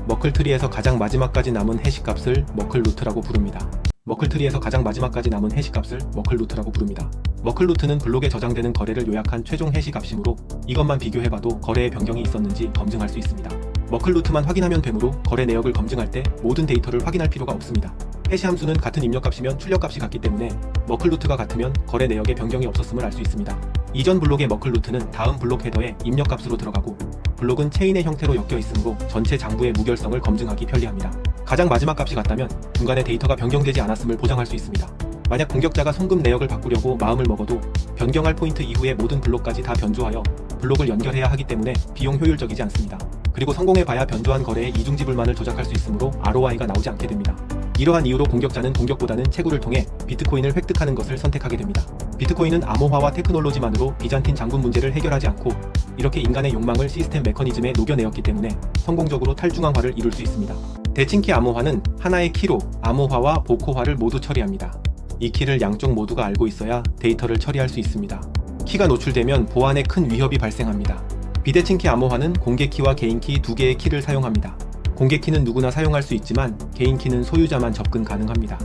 머클트리에서 가장 마지막까지 남은 해시값을 머클루트라고 부릅니다. 머클트리에서 가장 마지막까지 남은 해시값을 머클루트라고 부릅니다. 머클루트는 블록에 저장되는 거래를 요약한 최종 해시값이므로 이것만 비교해봐도 거래에 변경이 있었는지 검증할 수 있습니다. 머클루트만 확인하면 되므로 거래 내역을 검증할 때 모든 데이터를 확인할 필요가 없습니다. 해시 함수는 같은 입력값이면 출력값이 같기 때문에 머클루트가 같으면 거래 내역에 변경이 없었음을 알 수 있습니다. 이전 블록의 머클루트는 다음 블록 헤더에 입력값으로 들어가고 블록은 체인의 형태로 엮여 있으므로 전체 장부의 무결성을 검증하기 편리합니다. 가장 마지막 값이 같다면 중간에 데이터가 변경되지 않았음을 보장할 수 있습니다. 만약 공격자가 송금 내역을 바꾸려고 마음을 먹어도 변경할 포인트 이후의 모든 블록까지 다 변조하여 블록을 연결해야 하기 때문에 비용 효율적이지 않습니다. 그리고 성공해봐야 변조한 거래의 이중지불만을 조작할 수 있으므로 ROI가 나오지 않게 됩니다. 이러한 이유로 공격자는 공격보다는 채굴을 통해 비트코인을 획득하는 것을 선택하게 됩니다. 비트코인은 암호화와 테크놀로지만으로 비잔틴 장군 문제를 해결하지 않고 이렇게 인간의 욕망을 시스템 메커니즘에 녹여내었기 때문에 성공적으로 탈중앙화를 이룰 수 있습니다. 대칭키 암호화는 하나의 키로 암호화와 보코화를 모두 처리합니다. 이 키를 양쪽 모두가 알고 있어야 데이터를 처리할 수 있습니다. 키가 노출되면 보안에 큰 위협이 발생합니다. 비대칭키 암호화는 공개키와 개인키 두 개의 키를 사용합니다. 공개키는 누구나 사용할 수 있지만 개인키는 소유자만 접근 가능합니다.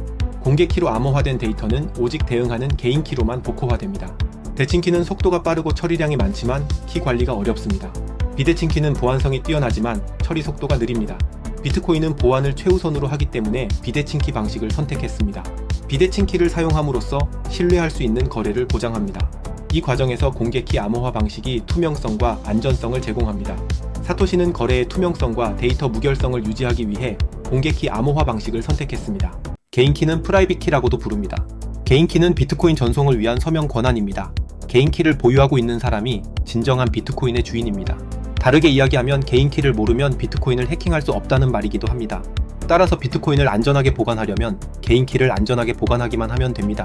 공개키로 암호화된 데이터는 오직 대응하는 개인키로만 보코화됩니다. 대칭키는 속도가 빠르고 처리량이 많지만 키 관리가 어렵습니다. 비대칭키는 보안성이 뛰어나지만 처리 속도가 느립니다. 비트코인은 보안을 최우선으로 하기 때문에 비대칭키 방식을 선택했습니다. 비대칭키를 사용함으로써 신뢰할 수 있는 거래를 보장합니다. 이 과정에서 공개키 암호화 방식이 투명성과 안전성을 제공합니다. 사토시는 거래의 투명성과 데이터 무결성을 유지하기 위해 공개키 암호화 방식을 선택했습니다. 개인키는 프라이빗키라고도 부릅니다. 개인키는 비트코인 전송을 위한 서명 권한입니다. 개인키를 보유하고 있는 사람이 진정한 비트코인의 주인입니다. 다르게 이야기하면 개인키를 모르면 비트코인을 해킹할 수 없다는 말이기도 합니다. 따라서 비트코인을 안전하게 보관하려면 개인키를 안전하게 보관하기만 하면 됩니다.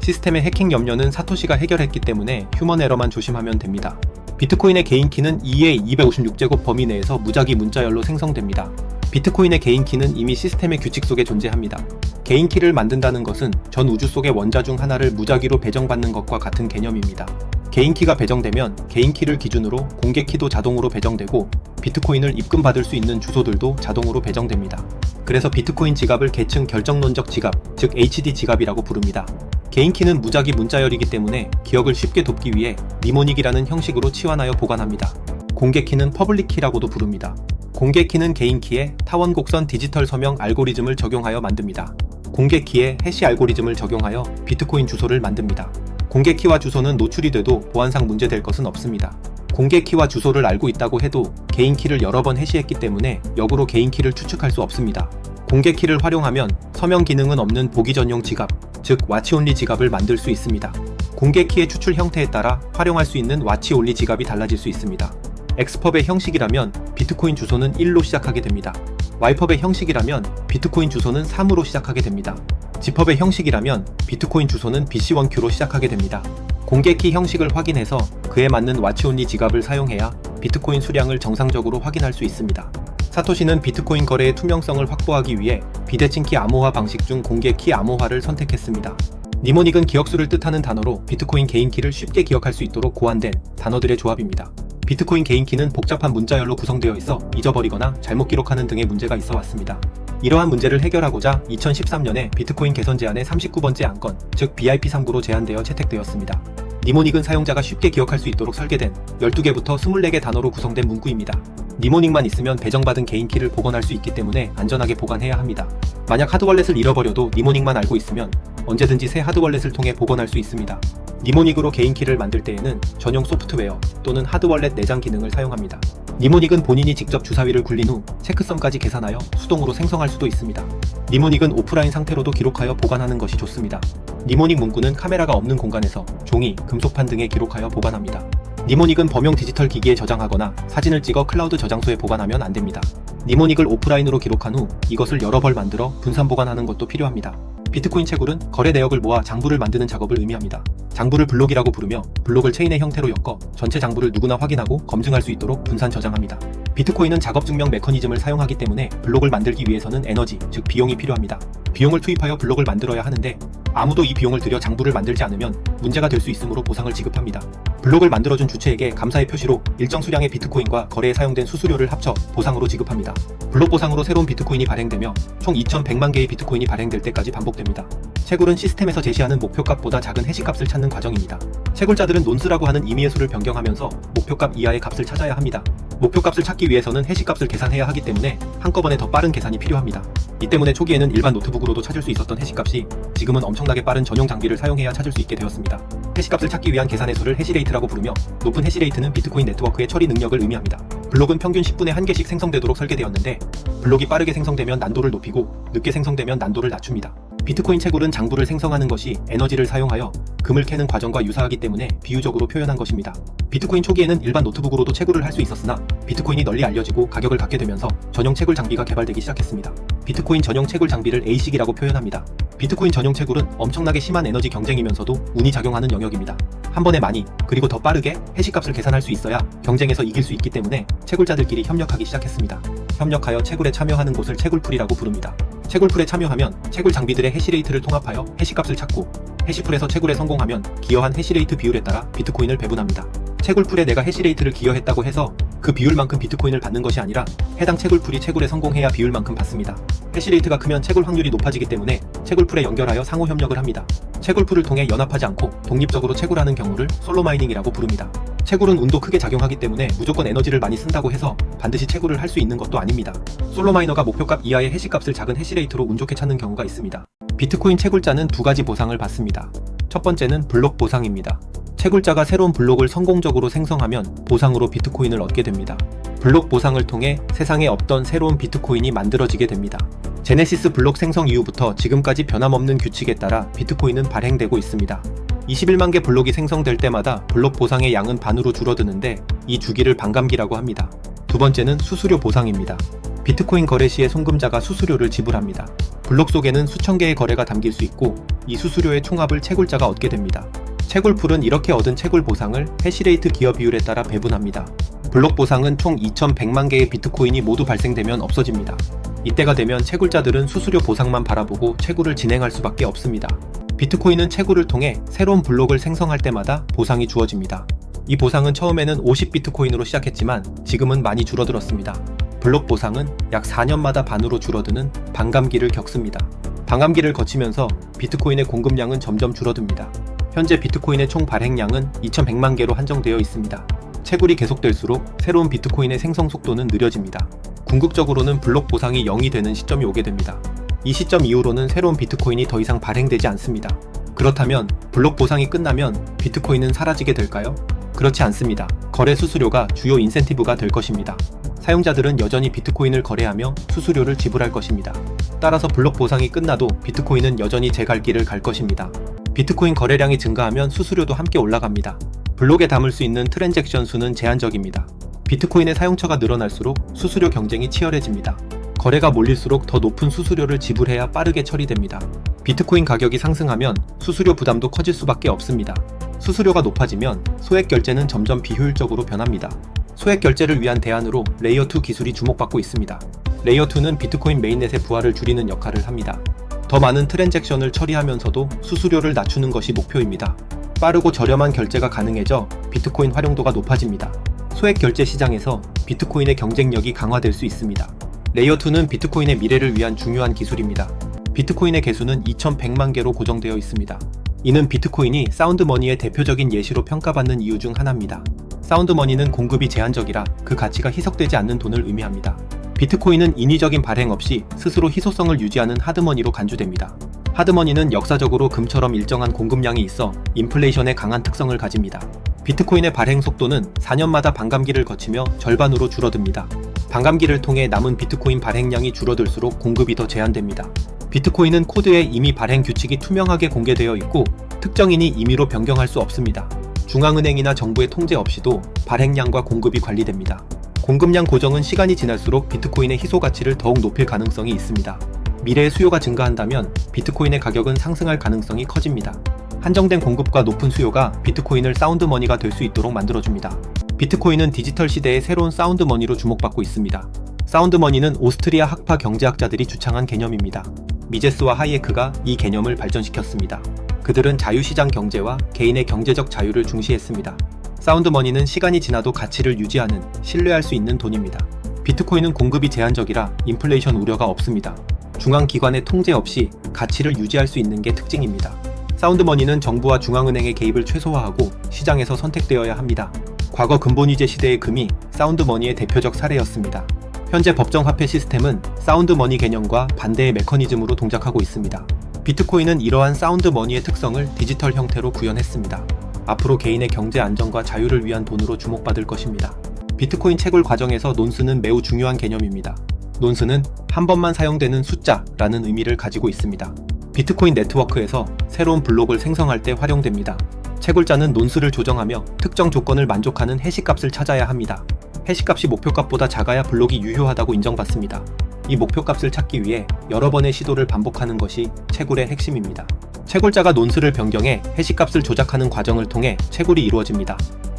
시스템의 해킹 염려는 사토시가 해결했기 때문에 휴먼 에러만 조심하면 됩니다. 비트코인의 개인키는 2의 256제곱 범위 내에서 무작위 문자열로 생성됩니다. 비트코인의 개인키는 이미 시스템의 규칙 속에 존재합니다. 개인키를 만든다는 것은 전 우주 속의 원자 중 하나를 무작위로 배정받는 것과 같은 개념입니다. 개인키가 배정되면 개인키를 기준으로 공개키도 자동으로 배정되고 비트코인을 입금받을 수 있는 주소들도 자동으로 배정됩니다. 그래서 비트코인 지갑을 계층 결정론적 지갑, 즉 HD 지갑이라고 부릅니다. 개인키는 무작위 문자열이기 때문에 기억을 쉽게 돕기 위해 니모닉이라는 형식으로 치환하여 보관합니다. 공개키는 퍼블릭키라고도 부릅니다. 공개키는 개인키에 타원곡선 디지털 서명 알고리즘을 적용하여 만듭니다. 공개키에 해시 알고리즘을 적용하여 비트코인 주소를 만듭니다. 공개키와 주소는 노출이 돼도 보안상 문제될 것은 없습니다. 공개키와 주소를 알고 있다고 해도 개인키를 여러 번 해시했기 때문에 역으로 개인키를 추측할 수 없습니다. 공개키를 활용하면 서명 기능은 없는 보기 전용 지갑, 즉 와치온리 지갑을 만들 수 있습니다. 공개키의 추출 형태에 따라 활용할 수 있는 와치온리 지갑이 달라질 수 있습니다. 엑스펍의 형식이라면 비트코인 주소는 1로 시작하게 됩니다. Y펍의 형식이라면 비트코인 주소는 3으로 시작하게 됩니다. G펍의 형식이라면 비트코인 주소는 BC1Q로 시작하게 됩니다. 공개키 형식을 확인해서 그에 맞는 와치온리 지갑을 사용해야 비트코인 수량을 정상적으로 확인할 수 있습니다. 사토시는 비트코인 거래의 투명성을 확보하기 위해 비대칭키 암호화 방식 중 공개키 암호화를 선택했습니다. 니모닉은 기억수를 뜻하는 단어로 비트코인 개인키를 쉽게 기억할 수 있도록 고안된 단어들의 조합입니다. 비트코인 개인키는 복잡한 문자열로 구성되어 있어 잊어버리거나 잘못 기록하는 등의 문제가 있어 왔습니다. 이러한 문제를 해결하고자 2013년에 비트코인 개선 제안의 39번째 안건, 즉 BIP39로 제안되어 채택되었습니다. 니모닉은 사용자가 쉽게 기억할 수 있도록 설계된 12개부터 24개 단어로 구성된 문구입니다. 니모닉만 있으면 배정받은 개인키를 복원할 수 있기 때문에 안전하게 보관해야 합니다. 만약 하드월렛을 잃어버려도 니모닉만 알고 있으면 언제든지 새 하드월렛을 통해 복원할 수 있습니다. 니모닉으로 개인키를 만들 때에는 전용 소프트웨어 또는 하드월렛 내장 기능을 사용합니다. 니모닉은 본인이 직접 주사위를 굴린 후 체크성까지 계산하여 수동으로 생성할 수도 있습니다. 니모닉은 오프라인 상태로도 기록하여 보관하는 것이 좋습니다. 니모닉 문구는 카메라가 없는 공간에서 종이, 금속판 등에 기록하여 보관합니다. 니모닉은 범용 디지털 기기에 저장하거나 사진을 찍어 클라우드 저장소에 보관하면 안됩니다. 니모닉을 오프라인으로 기록한 후 이것을 여러 벌 만들어 분산 보관하는 것도 필요합니다. 비트코인 채굴은 거래 내역을 모아 장부를 만드는 작업을 의미합니다. 장부를 블록이라고 부르며 블록을 체인의 형태로 엮어 전체 장부를 누구나 확인하고 검증할 수 있도록 분산 저장합니다. 비트코인은 작업 증명 메커니즘을 사용하기 때문에 블록을 만들기 위해서는 에너지, 즉 비용이 필요합니다. 비용을 투입하여 블록을 만들어야 하는데 아무도 이 비용을 들여 장부를 만들지 않으면 문제가 될 수 있으므로 보상을 지급합니다. 블록을 만들어준 주체에게 감사의 표시로 일정 수량의 비트코인과 거래에 사용된 수수료를 합쳐 보상으로 지급합니다. 블록 보상으로 새로운 비트코인이 발행되며 총 2100만 개의 비트코인이 발행될 때까지 반복됩니다. 채굴은 시스템에서 제시하는 목표값보다 작은 해시값을 찾는 과정입니다. 채굴자들은 논스라고 하는 임의의 수를 변경하면서 목표값 이하의 값을 찾아야 합니다. 목표값을 찾기 위해서는 해시값을 계산해야 하기 때문에 한꺼번에 더 빠른 계산이 필요합니다. 이 때문에 초기에는 일반 노트북으로도 찾을 수 있었던 해시값이 지금은 엄청나게 빠른 전용 장비를 사용해야 찾을 수 있게 되었습니다. 해시값을 찾기 위한 계산의 수를 해시레이트라고 부르며 높은 해시레이트는 비트코인 네트워크의 처리 능력을 의미합니다. 블록은 평균 10분에 1개씩 생성되도록 설계되었는데 블록이 빠르게 생성되면 난도를 높이고 늦게 생성되면 난도를 낮춥니다. 비트코인 채굴은 장부를 생성하는 것이 에너지를 사용하여 금을 캐는 과정과 유사하기 때문에 비유적으로 표현한 것입니다. 비트코인 초기에는 일반 노트북으로도 채굴을 할 수 있었으나 비트코인이 널리 알려지고 가격을 갖게 되면서 전용 채굴 장비가 개발되기 시작했습니다. 비트코인 전용 채굴 장비를 ASIC이라고 표현합니다. 비트코인 전용 채굴은 엄청나게 심한 에너지 경쟁이면서도 운이 작용하는 영역입니다. 한 번에 많이 그리고 더 빠르게 해시값을 계산할 수 있어야 경쟁에서 이길 수 있기 때문에 채굴자들끼리 협력하기 시작했습니다. 협력하여 채굴에 참여하는 곳을 채굴풀이라고 부릅니다. 채굴풀에 참여하면 채굴 장비들의 해시레이트를 통합하여 해시값을 찾고 해시풀에서 채굴에 성공하면 기여한 해시레이트 비율에 따라 비트코인을 배분합니다. 채굴풀에 내가 해시레이트를 기여했다고 해서 그 비율만큼 비트코인을 받는 것이 아니라 해당 채굴풀이 채굴에 성공해야 비율만큼 받습니다. 해시레이트가 크면 채굴 확률이 높아지기 때문에 채굴풀에 연결하여 상호 협력을 합니다. 채굴풀을 통해 연합하지 않고 독립적으로 채굴하는 경우를 솔로 마이닝이라고 부릅니다. 채굴은 운도 크게 작용하기 때문에 무조건 에너지를 많이 쓴다고 해서 반드시 채굴을 할 수 있는 것도 아닙니다. 솔로 마이너가 목표값 이하의 해시값을 작은 해시레이트로 운 좋게 찾는 경우가 있습니다. 비트코인 채굴자는 두 가지 보상을 받습니다. 첫 번째는 블록 보상입니다. 채굴자가 새로운 블록을 성공적으로 생성하면 보상으로 비트코인을 얻게 됩니다. 블록 보상을 통해 세상에 없던 새로운 비트코인이 만들어지게 됩니다. 제네시스 블록 생성 이후부터 지금까지 변함없는 규칙에 따라 비트코인은 발행되고 있습니다. 21만 개 블록이 생성될 때마다 블록 보상의 양은 반으로 줄어드는데 이 주기를 반감기라고 합니다. 두 번째는 수수료 보상입니다. 비트코인 거래 시에 송금자가 수수료를 지불합니다. 블록 속에는 수천 개의 거래가 담길 수 있고 이 수수료의 총합을 채굴자가 얻게 됩니다. 채굴풀은 이렇게 얻은 채굴 보상을 해시레이트 기여 비율에 따라 배분합니다. 블록 보상은 총 2100만 개의 비트코인이 모두 발생되면 없어집니다. 이때가 되면 채굴자들은 수수료 보상만 바라보고 채굴을 진행할 수밖에 없습니다. 비트코인은 채굴을 통해 새로운 블록을 생성할 때마다 보상이 주어집니다. 이 보상은 처음에는 50비트코인으로 시작했지만 지금은 많이 줄어들었습니다. 블록 보상은 약 4년마다 반으로 줄어드는 반감기를 겪습니다. 반감기를 거치면서 비트코인의 공급량은 점점 줄어듭니다. 현재 비트코인의 총 발행량은 2100만 개로 한정되어 있습니다. 채굴이 계속될수록 새로운 비트코인의 생성 속도는 느려집니다. 궁극적으로는 블록 보상이 0이 되는 시점이 오게 됩니다. 이 시점 이후로는 새로운 비트코인이 더 이상 발행되지 않습니다. 그렇다면 블록 보상이 끝나면 비트코인은 사라지게 될까요? 그렇지 않습니다. 거래 수수료가 주요 인센티브가 될 것입니다. 사용자들은 여전히 비트코인을 거래하며 수수료를 지불할 것입니다. 따라서 블록 보상이 끝나도 비트코인은 여전히 제 갈 길을 갈 것입니다. 비트코인 거래량이 증가하면 수수료도 함께 올라갑니다. 블록에 담을 수 있는 트랜잭션 수는 제한적입니다. 비트코인의 사용처가 늘어날수록 수수료 경쟁이 치열해집니다. 거래가 몰릴수록 더 높은 수수료를 지불해야 빠르게 처리됩니다. 비트코인 가격이 상승하면 수수료 부담도 커질 수밖에 없습니다. 수수료가 높아지면 소액 결제는 점점 비효율적으로 변합니다. 소액 결제를 위한 대안으로 레이어2 기술이 주목받고 있습니다. 레이어2는 비트코인 메인넷의 부하를 줄이는 역할을 합니다. 더 많은 트랜잭션을 처리하면서도 수수료를 낮추는 것이 목표입니다. 빠르고 저렴한 결제가 가능해져 비트코인 활용도가 높아집니다. 소액 결제 시장에서 비트코인의 경쟁력이 강화될 수 있습니다. 레이어2는 비트코인의 미래를 위한 중요한 기술입니다. 비트코인의 개수는 2100만 개로 고정되어 있습니다. 이는 비트코인이 사운드머니의 대표적인 예시로 평가받는 이유 중 하나입니다. 사운드머니는 공급이 제한적이라 그 가치가 희석되지 않는 돈을 의미합니다. 비트코인은 인위적인 발행 없이 스스로 희소성을 유지하는 하드머니로 간주됩니다. 하드머니는 역사적으로 금처럼 일정한 공급량이 있어 인플레이션에 강한 특성을 가집니다. 비트코인의 발행 속도는 4년마다 반감기를 거치며 절반으로 줄어듭니다. 반감기를 통해 남은 비트코인 발행량이 줄어들수록 공급이 더 제한됩니다. 비트코인은 코드에 이미 발행 규칙이 투명하게 공개되어 있고 특정인이 임의로 변경할 수 없습니다. 중앙은행이나 정부의 통제 없이도 발행량과 공급이 관리됩니다. 공급량 고정은 시간이 지날수록 비트코인의 희소 가치를 더욱 높일 가능성이 있습니다. 미래의 수요가 증가한다면 비트코인의 가격은 상승할 가능성이 커집니다. 한정된 공급과 높은 수요가 비트코인을 사운드머니가 될 수 있도록 만들어줍니다. 비트코인은 디지털 시대의 새로운 사운드머니로 주목받고 있습니다. 사운드머니는 오스트리아 학파 경제학자들이 주창한 개념입니다. 미제스와 하이에크가 이 개념을 발전시켰습니다. 그들은 자유시장 경제와 개인의 경제적 자유를 중시했습니다. 사운드머니는 시간이 지나도 가치를 유지하는 신뢰할 수 있는 돈입니다. 비트코인은 공급이 제한적이라 인플레이션 우려가 없습니다. 중앙기관의 통제 없이 가치를 유지할 수 있는 게 특징입니다. 사운드머니는 정부와 중앙은행의 개입을 최소화하고 시장에서 선택되어야 합니다. 과거 근본위제 시대의 금이 사운드머니의 대표적 사례였습니다. 현재 법정화폐 시스템은 사운드머니 개념과 반대의 메커니즘으로 동작하고 있습니다. 비트코인은 이러한 사운드머니의 특성을 디지털 형태로 구현했습니다. 앞으로 개인의 경제 안정과 자유를 위한 돈으로 주목받을 것입니다. 비트코인 채굴 과정에서 논스는 매우 중요한 개념입니다. 논스는 한 번만 사용되는 숫자라는 의미를 가지고 있습니다. 비트코인 네트워크에서 새로운 블록을 생성할 때 활용됩니다. 채굴자는 논스를 조정하며 특정 조건을 만족하는 해시값을 찾아야 합니다. 해시값이 목표값보다 작아야 블록이 유효하다고 인정받습니다. 이 목표값을 찾기 위해 여러 번의 시도를 반복하는 것이 채굴의 핵심입니다. 채굴자가 논스를 변경해 해시값을 조작하는 과정을 통해 채굴이 이루어집니다.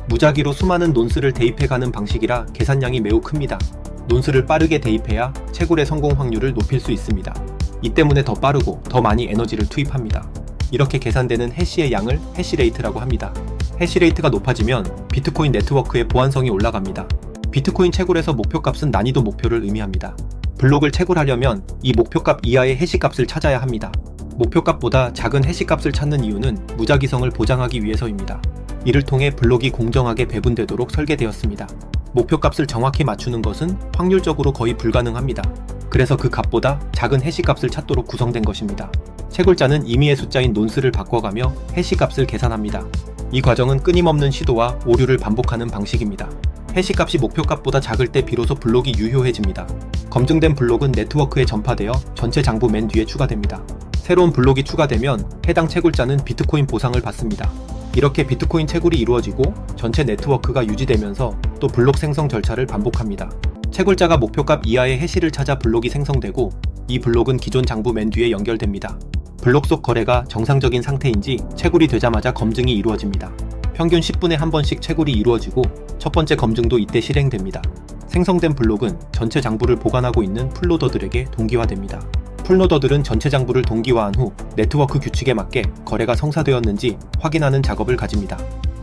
무작위로 수많은 논스를 대입해가는 방식이라 계산량이 매우 큽니다. 논스를 빠르게 대입해야 채굴의 성공 확률을 높일 수 있습니다. 이 때문에 더 빠르고 더 많이 에너지를 투입합니다. 이렇게 계산되는 해시의 양을 해시레이트라고 합니다. 해시레이트가 높아지면 비트코인 네트워크의 보안성이 올라갑니다. 비트코인 채굴에서 목표값은 난이도 목표를 의미합니다. 블록을 채굴하려면 이 목표값 이하의 해시값을 찾아야 합니다. 목표값보다 작은 해시값을 찾는 이유는 무작위성을 보장하기 위해서입니다. 이를 통해 블록이 공정하게 배분되도록 설계되었습니다. 목표값을 정확히 맞추는 것은 확률적으로 거의 불가능합니다. 그래서 그 값보다 작은 해시값을 찾도록 구성된 것입니다. 채굴자는 임의의 숫자인 논스를 바꿔가며 해시값을 계산합니다. 이 과정은 끊임없는 시도와 오류를 반복하는 방식입니다. 해시값이 목표값보다 작을 때 비로소 블록이 유효해집니다. 검증된 블록은 네트워크에 전파되어 전체 장부 맨 뒤에 추가됩니다. 새로운 블록이 추가되면 해당 채굴자는 비트코인 보상을 받습니다. 이렇게 비트코인 채굴이 이루어지고 전체 네트워크가 유지되면서 또 블록 생성 절차를 반복합니다. 채굴자가 목표값 이하의 해시를 찾아 블록이 생성되고 이 블록은 기존 장부 맨 뒤에 연결됩니다. 블록 속 거래가 정상적인 상태인지 채굴이 되자마자 검증이 이루어집니다. 평균 10분에 한 번씩 채굴이 이루어지고 첫 번째 검증도 이때 실행됩니다. 생성된 블록은 전체 장부를 보관하고 있는 풀노더들에게 동기화됩니다. 풀노더들은 전체 장부를 동기화한 후 네트워크 규칙에 맞게 거래가 성사되었는지 확인하는 작업을 가집니다.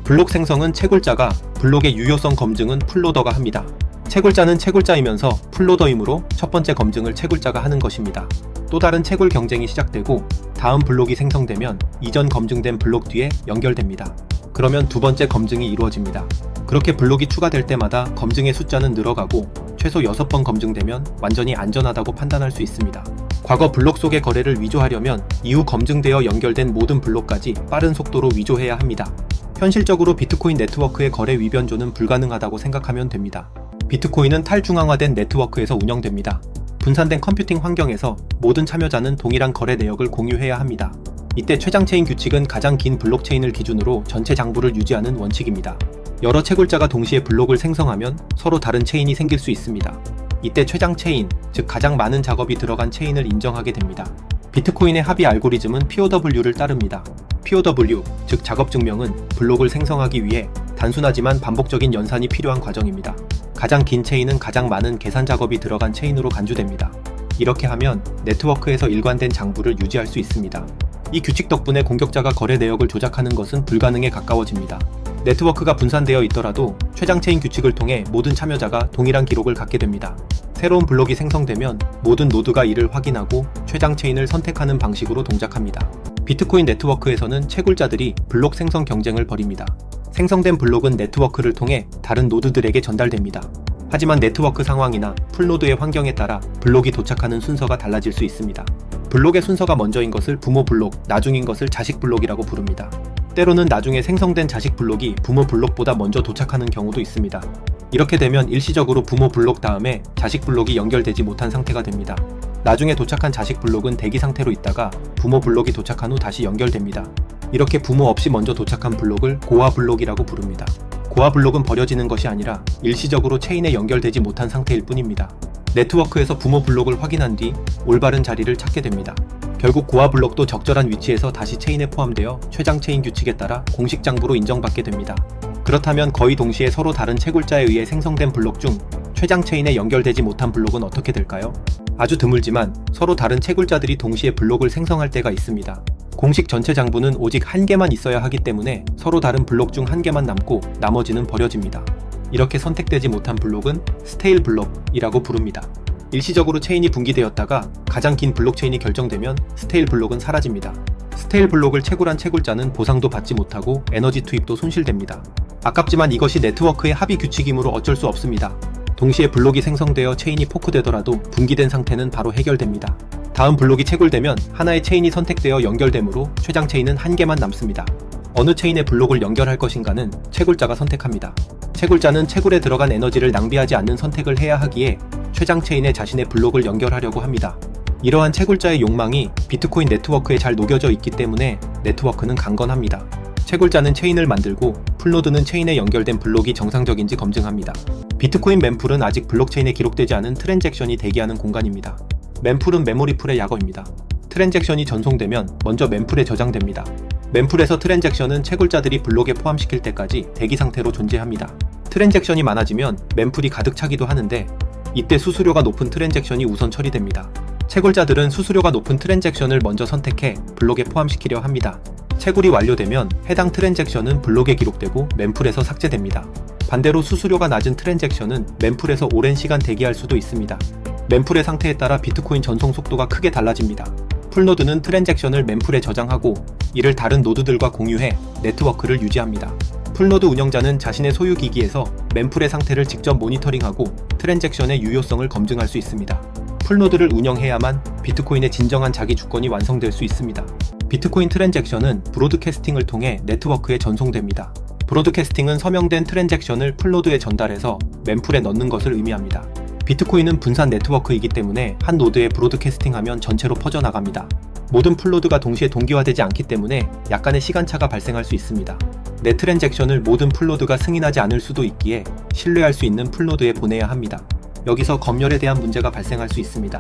블록 생성은 채굴자가, 블록의 유효성 검증은 풀노더가 합니다. 채굴자는 채굴자이면서 풀노더이므로 첫 번째 검증을 채굴자가 하는 것입니다. 또 다른 채굴 경쟁이 시작되고 다음 블록이 생성되면 이전 검증된 블록 뒤에 연결됩니다. 그러면 두 번째 검증이 이루어집니다. 그렇게 블록이 추가될 때마다 검증의 숫자는 늘어가고 최소 6번 검증되면 완전히 안전하다고 판단할 수 있습니다. 과거 블록 속의 거래를 위조하려면 이후 검증되어 연결된 모든 블록까지 빠른 속도로 위조해야 합니다. 현실적으로 비트코인 네트워크의 거래 위변조는 불가능하다고 생각하면 됩니다. 비트코인은 탈중앙화된 네트워크에서 운영됩니다. 분산된 컴퓨팅 환경에서 모든 참여자는 동일한 거래 내역을 공유해야 합니다. 이때 최장체인 규칙은 가장 긴 블록체인을 기준으로 전체 장부를 유지하는 원칙입니다. 여러 채굴자가 동시에 블록을 생성하면 서로 다른 체인이 생길 수 있습니다. 이때 최장체인, 즉 가장 많은 작업이 들어간 체인을 인정하게 됩니다. 비트코인의 합의 알고리즘은 POW를 따릅니다. POW, 즉 작업 증명은 블록을 생성하기 위해 단순하지만 반복적인 연산이 필요한 과정입니다. 가장 긴 체인은 가장 많은 계산 작업이 들어간 체인으로 간주됩니다. 이렇게 하면 네트워크에서 일관된 장부를 유지할 수 있습니다. 이 규칙 덕분에 공격자가 거래 내역을 조작하는 것은 불가능에 가까워집니다. 네트워크가 분산되어 있더라도 최장체인 규칙을 통해 모든 참여자가 동일한 기록을 갖게 됩니다. 새로운 블록이 생성되면 모든 노드가 이를 확인하고 최장체인을 선택하는 방식으로 동작합니다. 비트코인 네트워크에서는 채굴자들이 블록 생성 경쟁을 벌입니다. 생성된 블록은 네트워크를 통해 다른 노드들에게 전달됩니다. 하지만 네트워크 상황이나 풀노드의 환경에 따라 블록이 도착하는 순서가 달라질 수 있습니다. 블록의 순서가 먼저인 것을 부모 블록, 나중인 것을 자식 블록이라고 부릅니다. 때로는 나중에 생성된 자식 블록이 부모 블록보다 먼저 도착하는 경우도 있습니다. 이렇게 되면 일시적으로 부모 블록 다음에 자식 블록이 연결되지 못한 상태가 됩니다. 나중에 도착한 자식 블록은 대기 상태로 있다가 부모 블록이 도착한 후 다시 연결됩니다. 이렇게 부모 없이 먼저 도착한 블록을 고아 블록이라고 부릅니다. 고아 블록은 버려지는 것이 아니라 일시적으로 체인에 연결되지 못한 상태일 뿐입니다. 네트워크에서 부모 블록을 확인한 뒤 올바른 자리를 찾게 됩니다. 결국 고아 블록도 적절한 위치에서 다시 체인에 포함되어 최장 체인 규칙에 따라 공식 장부로 인정받게 됩니다. 그렇다면 거의 동시에 서로 다른 채굴자에 의해 생성된 블록 중 최장 체인에 연결되지 못한 블록은 어떻게 될까요? 아주 드물지만 서로 다른 채굴자들이 동시에 블록을 생성할 때가 있습니다. 공식 전체 장부는 오직 한 개만 있어야 하기 때문에 서로 다른 블록 중 한 개만 남고 나머지는 버려집니다. 이렇게 선택되지 못한 블록은 스테일 블록이라고 부릅니다. 일시적으로 체인이 분기되었다가 가장 긴 블록체인이 결정되면 스테일 블록은 사라집니다. 스테일 블록을 채굴한 채굴자는 보상도 받지 못하고 에너지 투입도 손실됩니다. 아깝지만 이것이 네트워크의 합의 규칙이므로 어쩔 수 없습니다. 동시에 블록이 생성되어 체인이 포크되더라도 분기된 상태는 바로 해결됩니다. 다음 블록이 채굴되면 하나의 체인이 선택되어 연결되므로 최장 체인은 한 개만 남습니다. 어느 체인에 블록을 연결할 것인가는 채굴자가 선택합니다. 채굴자는 채굴에 들어간 에너지를 낭비하지 않는 선택을 해야 하기에 최장 체인에 자신의 블록을 연결하려고 합니다. 이러한 채굴자의 욕망이 비트코인 네트워크에 잘 녹여져 있기 때문에 네트워크는 강건합니다. 채굴자는 체인을 만들고 풀노드는 체인에 연결된 블록이 정상적인지 검증합니다. 비트코인 멤풀은 아직 블록체인에 기록되지 않은 트랜잭션이 대기하는 공간입니다. 멤풀은 메모리풀의 약어입니다. 트랜잭션이 전송되면 먼저 멤풀에 저장됩니다. 멤풀에서 트랜잭션은 채굴자들이 블록에 포함시킬 때까지 대기 상태로 존재합니다. 트랜잭션이 많아지면 멤풀이 가득 차기도 하는데 이때 수수료가 높은 트랜잭션이 우선 처리됩니다. 채굴자들은 수수료가 높은 트랜잭션을 먼저 선택해 블록에 포함시키려 합니다. 채굴이 완료되면 해당 트랜잭션은 블록에 기록되고 멤풀에서 삭제됩니다. 반대로 수수료가 낮은 트랜잭션은 멤풀에서 오랜 시간 대기할 수도 있습니다. 멤풀의 상태에 따라 비트코인 전송 속도가 크게 달라집니다. 풀노드는 트랜잭션을 멤풀에 저장하고 이를 다른 노드들과 공유해 네트워크를 유지합니다. 풀노드 운영자는 자신의 소유 기기에서 멤풀의 상태를 직접 모니터링하고 트랜잭션의 유효성을 검증할 수 있습니다. 풀노드를 운영해야만 비트코인의 진정한 자기 주권이 완성될 수 있습니다. 비트코인 트랜잭션은 브로드캐스팅을 통해 네트워크에 전송됩니다. 브로드캐스팅은 서명된 트랜잭션을 풀노드에 전달해서 멤풀에 넣는 것을 의미합니다. 비트코인은 분산 네트워크이기 때문에 한 노드에 브로드캐스팅하면 전체로 퍼져나갑니다. 모든 풀노드가 동시에 동기화되지 않기 때문에 약간의 시간차가 발생할 수 있습니다. 내 트랜잭션을 모든 풀노드가 승인하지 않을 수도 있기에 신뢰할 수 있는 풀노드에 보내야 합니다. 여기서 검열에 대한 문제가 발생할 수 있습니다.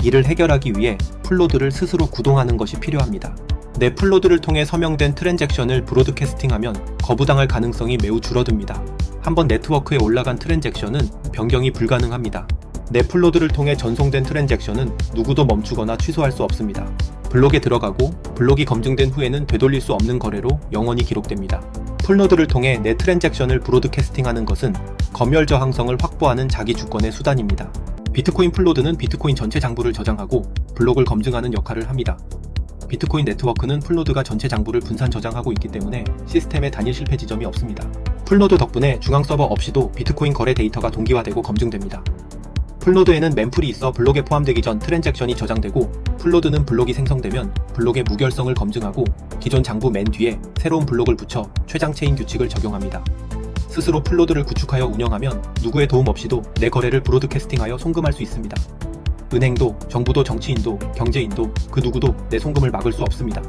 이를 해결하기 위해 풀노드를 스스로 구동하는 것이 필요합니다. 내 풀노드를 통해 서명된 트랜잭션을 브로드캐스팅하면 거부당할 가능성이 매우 줄어듭니다. 한번 네트워크에 올라간 트랜잭션은 변경이 불가능합니다. 내 풀노드를 통해 전송된 트랜잭션은 누구도 멈추거나 취소할 수 없습니다. 블록에 들어가고 블록이 검증된 후에는 되돌릴 수 없는 거래로 영원히 기록됩니다. 풀노드를 통해 내 트랜잭션을 브로드캐스팅하는 것은 검열 저항성을 확보하는 자기 주권의 수단입니다. 비트코인 풀노드는 비트코인 전체 장부를 저장하고 블록을 검증하는 역할을 합니다. 비트코인 네트워크는 풀노드가 전체 장부를 분산 저장하고 있기 때문에 시스템에 단일 실패 지점이 없습니다. 풀노드 덕분에 중앙 서버 없이도 비트코인 거래 데이터가 동기화되고 검증됩니다. 풀노드에는 멤풀이 있어 블록에 포함되기 전 트랜잭션이 저장되고 풀노드는 블록이 생성되면 블록의 무결성을 검증하고 기존 장부 맨 뒤에 새로운 블록을 붙여 최장 체인 규칙을 적용합니다. 스스로 풀노드를 구축하여 운영하면 누구의 도움 없이도 내 거래를 브로드캐스팅하여 송금할 수 있습니다. 은행도, 정부도, 정치인도, 경제인도 그 누구도 내 송금을 막을 수 없습니다.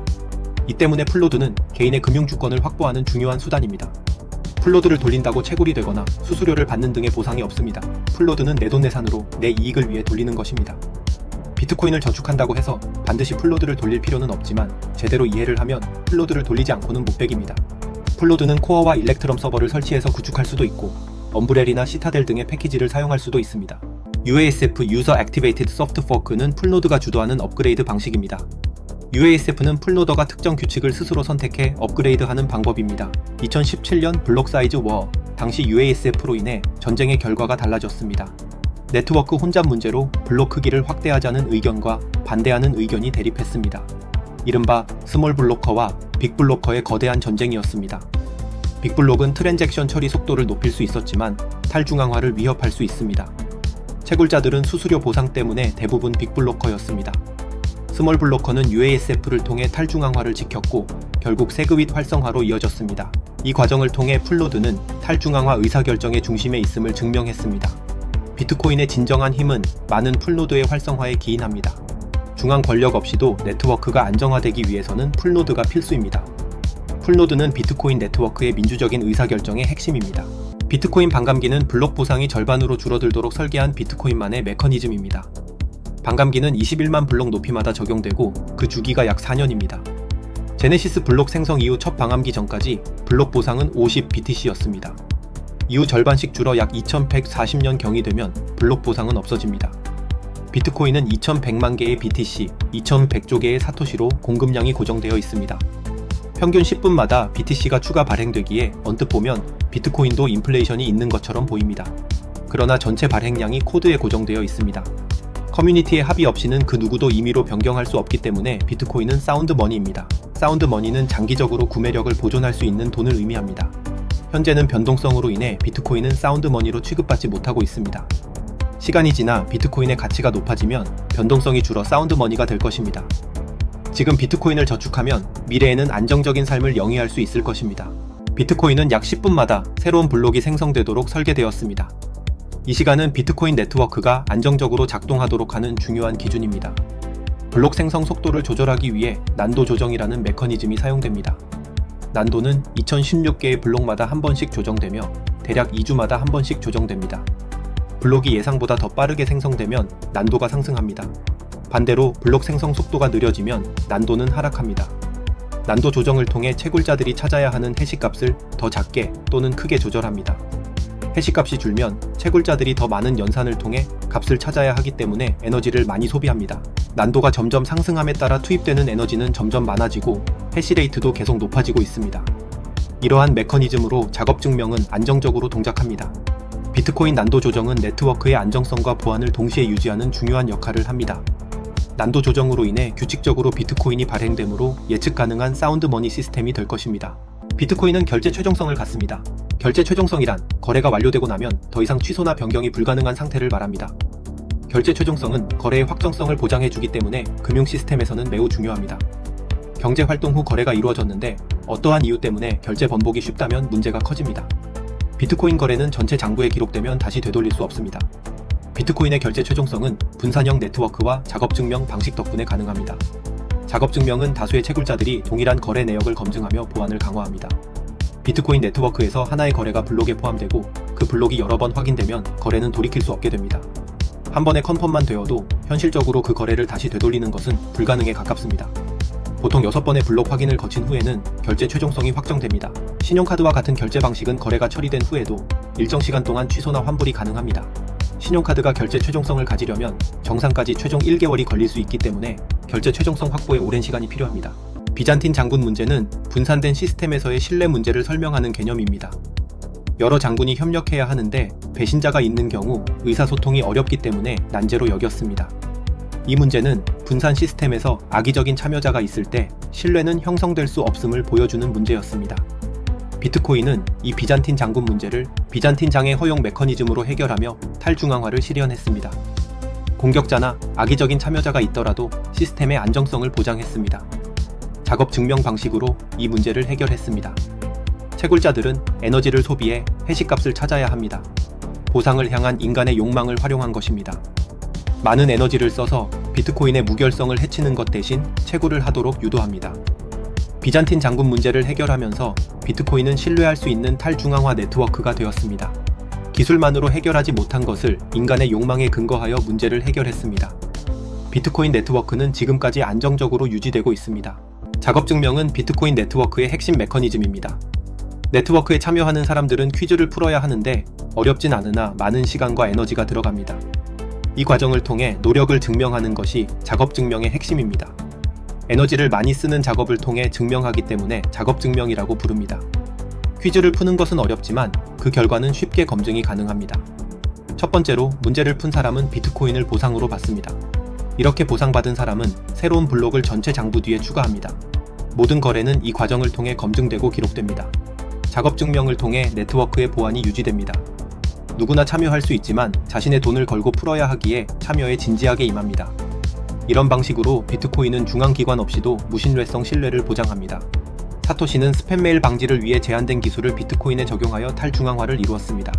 이 때문에 풀노드는 개인의 금융 주권을 확보하는 중요한 수단입니다. 풀노드를 돌린다고 채굴이 되거나 수수료를 받는 등의 보상이 없습니다. 풀노드는 내돈내산으로 내 이익을 위해 돌리는 것입니다. 비트코인을 저축한다고 해서 반드시 풀노드를 돌릴 필요는 없지만 제대로 이해를 하면 풀노드를 돌리지 않고는 못 베깁니다. 풀노드는 코어와 일렉트럼 서버를 설치해서 구축할 수도 있고 엄브렐이나 시타델 등의 패키지를 사용할 수도 있습니다. UASF User Activated Soft Fork는 풀노드가 주도하는 업그레이드 방식입니다. UASF는 풀노더가 특정 규칙을 스스로 선택해 업그레이드하는 방법입니다. 2017년 블록 사이즈 워 당시 UASF로 인해 전쟁의 결과가 달라졌습니다. 네트워크 혼잡 문제로 블록 크기를 확대하자는 의견과 반대하는 의견이 대립했습니다. 이른바 스몰 블로커와 빅 블로커의 거대한 전쟁이었습니다. 빅 블록은 트랜잭션 처리 속도를 높일 수 있었지만 탈중앙화를 위협할 수 있습니다. 채굴자들은 수수료 보상 때문에 대부분 빅 블로커였습니다. 스몰 블로커는 UASF를 통해 탈중앙화를 지켰고 결국 세그윗 활성화로 이어졌습니다. 이 과정을 통해 풀노드는 탈중앙화 의사결정의 중심에 있음을 증명했습니다. 비트코인의 진정한 힘은 많은 풀노드의 활성화에 기인합니다. 중앙 권력 없이도 네트워크가 안정화되기 위해서는 풀노드가 필수입니다. 풀노드는 비트코인 네트워크의 민주적인 의사결정의 핵심입니다. 비트코인 반감기는 블록 보상이 절반으로 줄어들도록 설계한 비트코인만의 메커니즘입니다. 반감기는 21만 블록 높이마다 적용되고 그 주기가 약 4년입니다. 제네시스 블록 생성 이후 첫 반감기 전까지 블록 보상은 50BTC였습니다. 이후 절반씩 줄어 약 2140년 경이 되면 블록 보상은 없어집니다. 비트코인은 2100만 개의 BTC, 2100조 개의 사토시로 공급량이 고정되어 있습니다. 평균 10분마다 BTC가 추가 발행되기에 언뜻 보면 비트코인도 인플레이션이 있는 것처럼 보입니다. 그러나 전체 발행량이 코드에 고정되어 있습니다. 커뮤니티의 합의 없이는 그 누구도 임의로 변경할 수 없기 때문에 비트코인은 사운드 머니입니다. 사운드 머니는 장기적으로 구매력을 보존할 수 있는 돈을 의미합니다. 현재는 변동성으로 인해 비트코인은 사운드 머니로 취급받지 못하고 있습니다. 시간이 지나 비트코인의 가치가 높아지면 변동성이 줄어 사운드 머니가 될 것입니다. 지금 비트코인을 저축하면 미래에는 안정적인 삶을 영위할 수 있을 것입니다. 비트코인은 약 10분마다 새로운 블록이 생성되도록 설계되었습니다. 이 시간은 비트코인 네트워크가 안정적으로 작동하도록 하는 중요한 기준입니다. 블록 생성 속도를 조절하기 위해 난도 조정이라는 메커니즘이 사용됩니다. 난도는 2016개의 블록마다 한 번씩 조정되며 대략 2주마다 한 번씩 조정됩니다. 블록이 예상보다 더 빠르게 생성되면 난도가 상승합니다. 반대로 블록 생성 속도가 느려지면 난도는 하락합니다. 난도 조정을 통해 채굴자들이 찾아야 하는 해시값을 더 작게 또는 크게 조절합니다. 해시값이 줄면 채굴자들이 더 많은 연산을 통해 값을 찾아야 하기 때문에 에너지를 많이 소비합니다. 난도가 점점 상승함에 따라 투입되는 에너지는 점점 많아지고 해시레이트도 계속 높아지고 있습니다. 이러한 메커니즘으로 작업 증명은 안정적으로 동작합니다. 비트코인 난도 조정은 네트워크의 안정성과 보안을 동시에 유지하는 중요한 역할을 합니다. 난도 조정으로 인해 규칙적으로 비트코인이 발행되므로 예측 가능한 사운드 머니 시스템이 될 것입니다. 비트코인은 결제 최종성을 갖습니다. 결제 최종성이란 거래가 완료되고 나면 더 이상 취소나 변경이 불가능한 상태를 말합니다. 결제 최종성은 거래의 확정성을 보장해주기 때문에 금융 시스템에서는 매우 중요합니다. 경제 활동 후 거래가 이루어졌는데 어떠한 이유 때문에 결제 번복이 쉽다면 문제가 커집니다. 비트코인 거래는 전체 장부에 기록되면 다시 되돌릴 수 없습니다. 비트코인의 결제 최종성은 분산형 네트워크와 작업 증명 방식 덕분에 가능합니다. 작업 증명은 다수의 채굴자들이 동일한 거래 내역을 검증하며 보안을 강화합니다. 비트코인 네트워크에서 하나의 거래가 블록에 포함되고 그 블록이 여러 번 확인되면 거래는 돌이킬 수 없게 됩니다. 한 번의 컨펌만 되어도 현실적으로 그 거래를 다시 되돌리는 것은 불가능에 가깝습니다. 보통 6번의 블록 확인을 거친 후에는 결제 최종성이 확정됩니다. 신용카드와 같은 결제 방식은 거래가 처리된 후에도 일정 시간 동안 취소나 환불이 가능합니다. 신용카드가 결제 최종성을 가지려면 정상까지 최종 1개월이 걸릴 수 있기 때문에 결제 최종성 확보에 오랜 시간이 필요합니다. 비잔틴 장군 문제는 분산된 시스템에서의 신뢰 문제를 설명하는 개념입니다. 여러 장군이 협력해야 하는데 배신자가 있는 경우 의사소통이 어렵기 때문에 난제로 여겼습니다. 이 문제는 분산 시스템에서 악의적인 참여자가 있을 때 신뢰는 형성될 수 없음을 보여주는 문제였습니다. 비트코인은 이 비잔틴 장군 문제를 비잔틴 장의 허용 메커니즘으로 해결하며 탈중앙화를 실현했습니다. 공격자나 악의적인 참여자가 있더라도 시스템의 안정성을 보장했습니다. 작업 증명 방식으로 이 문제를 해결했습니다. 채굴자들은 에너지를 소비해 해시값을 찾아야 합니다. 보상을 향한 인간의 욕망을 활용한 것입니다. 많은 에너지를 써서 비트코인의 무결성을 해치는 것 대신 채굴을 하도록 유도합니다. 비잔틴 장군 문제를 해결하면서 비트코인은 신뢰할 수 있는 탈중앙화 네트워크가 되었습니다. 기술만으로 해결하지 못한 것을 인간의 욕망에 근거하여 문제를 해결했습니다. 비트코인 네트워크는 지금까지 안정적으로 유지되고 있습니다. 작업 증명은 비트코인 네트워크의 핵심 메커니즘입니다. 네트워크에 참여하는 사람들은 퀴즈를 풀어야 하는데 어렵진 않으나 많은 시간과 에너지가 들어갑니다. 이 과정을 통해 노력을 증명하는 것이 작업 증명의 핵심입니다. 에너지를 많이 쓰는 작업을 통해 증명하기 때문에 작업 증명이라고 부릅니다. 퀴즈를 푸는 것은 어렵지만 그 결과는 쉽게 검증이 가능합니다. 첫 번째로 문제를 푼 사람은 비트코인을 보상으로 받습니다. 이렇게 보상받은 사람은 새로운 블록을 전체 장부 뒤에 추가합니다. 모든 거래는 이 과정을 통해 검증되고 기록됩니다. 작업 증명을 통해 네트워크의 보안이 유지됩니다. 누구나 참여할 수 있지만 자신의 돈을 걸고 풀어야 하기에 참여에 진지하게 임합니다. 이런 방식으로 비트코인은 중앙기관 없이도 무신뢰성 신뢰를 보장합니다. 사토시는 스팸 메일 방지를 위해 제한된 기술을 비트코인에 적용하여 탈중앙화를 이루었습니다.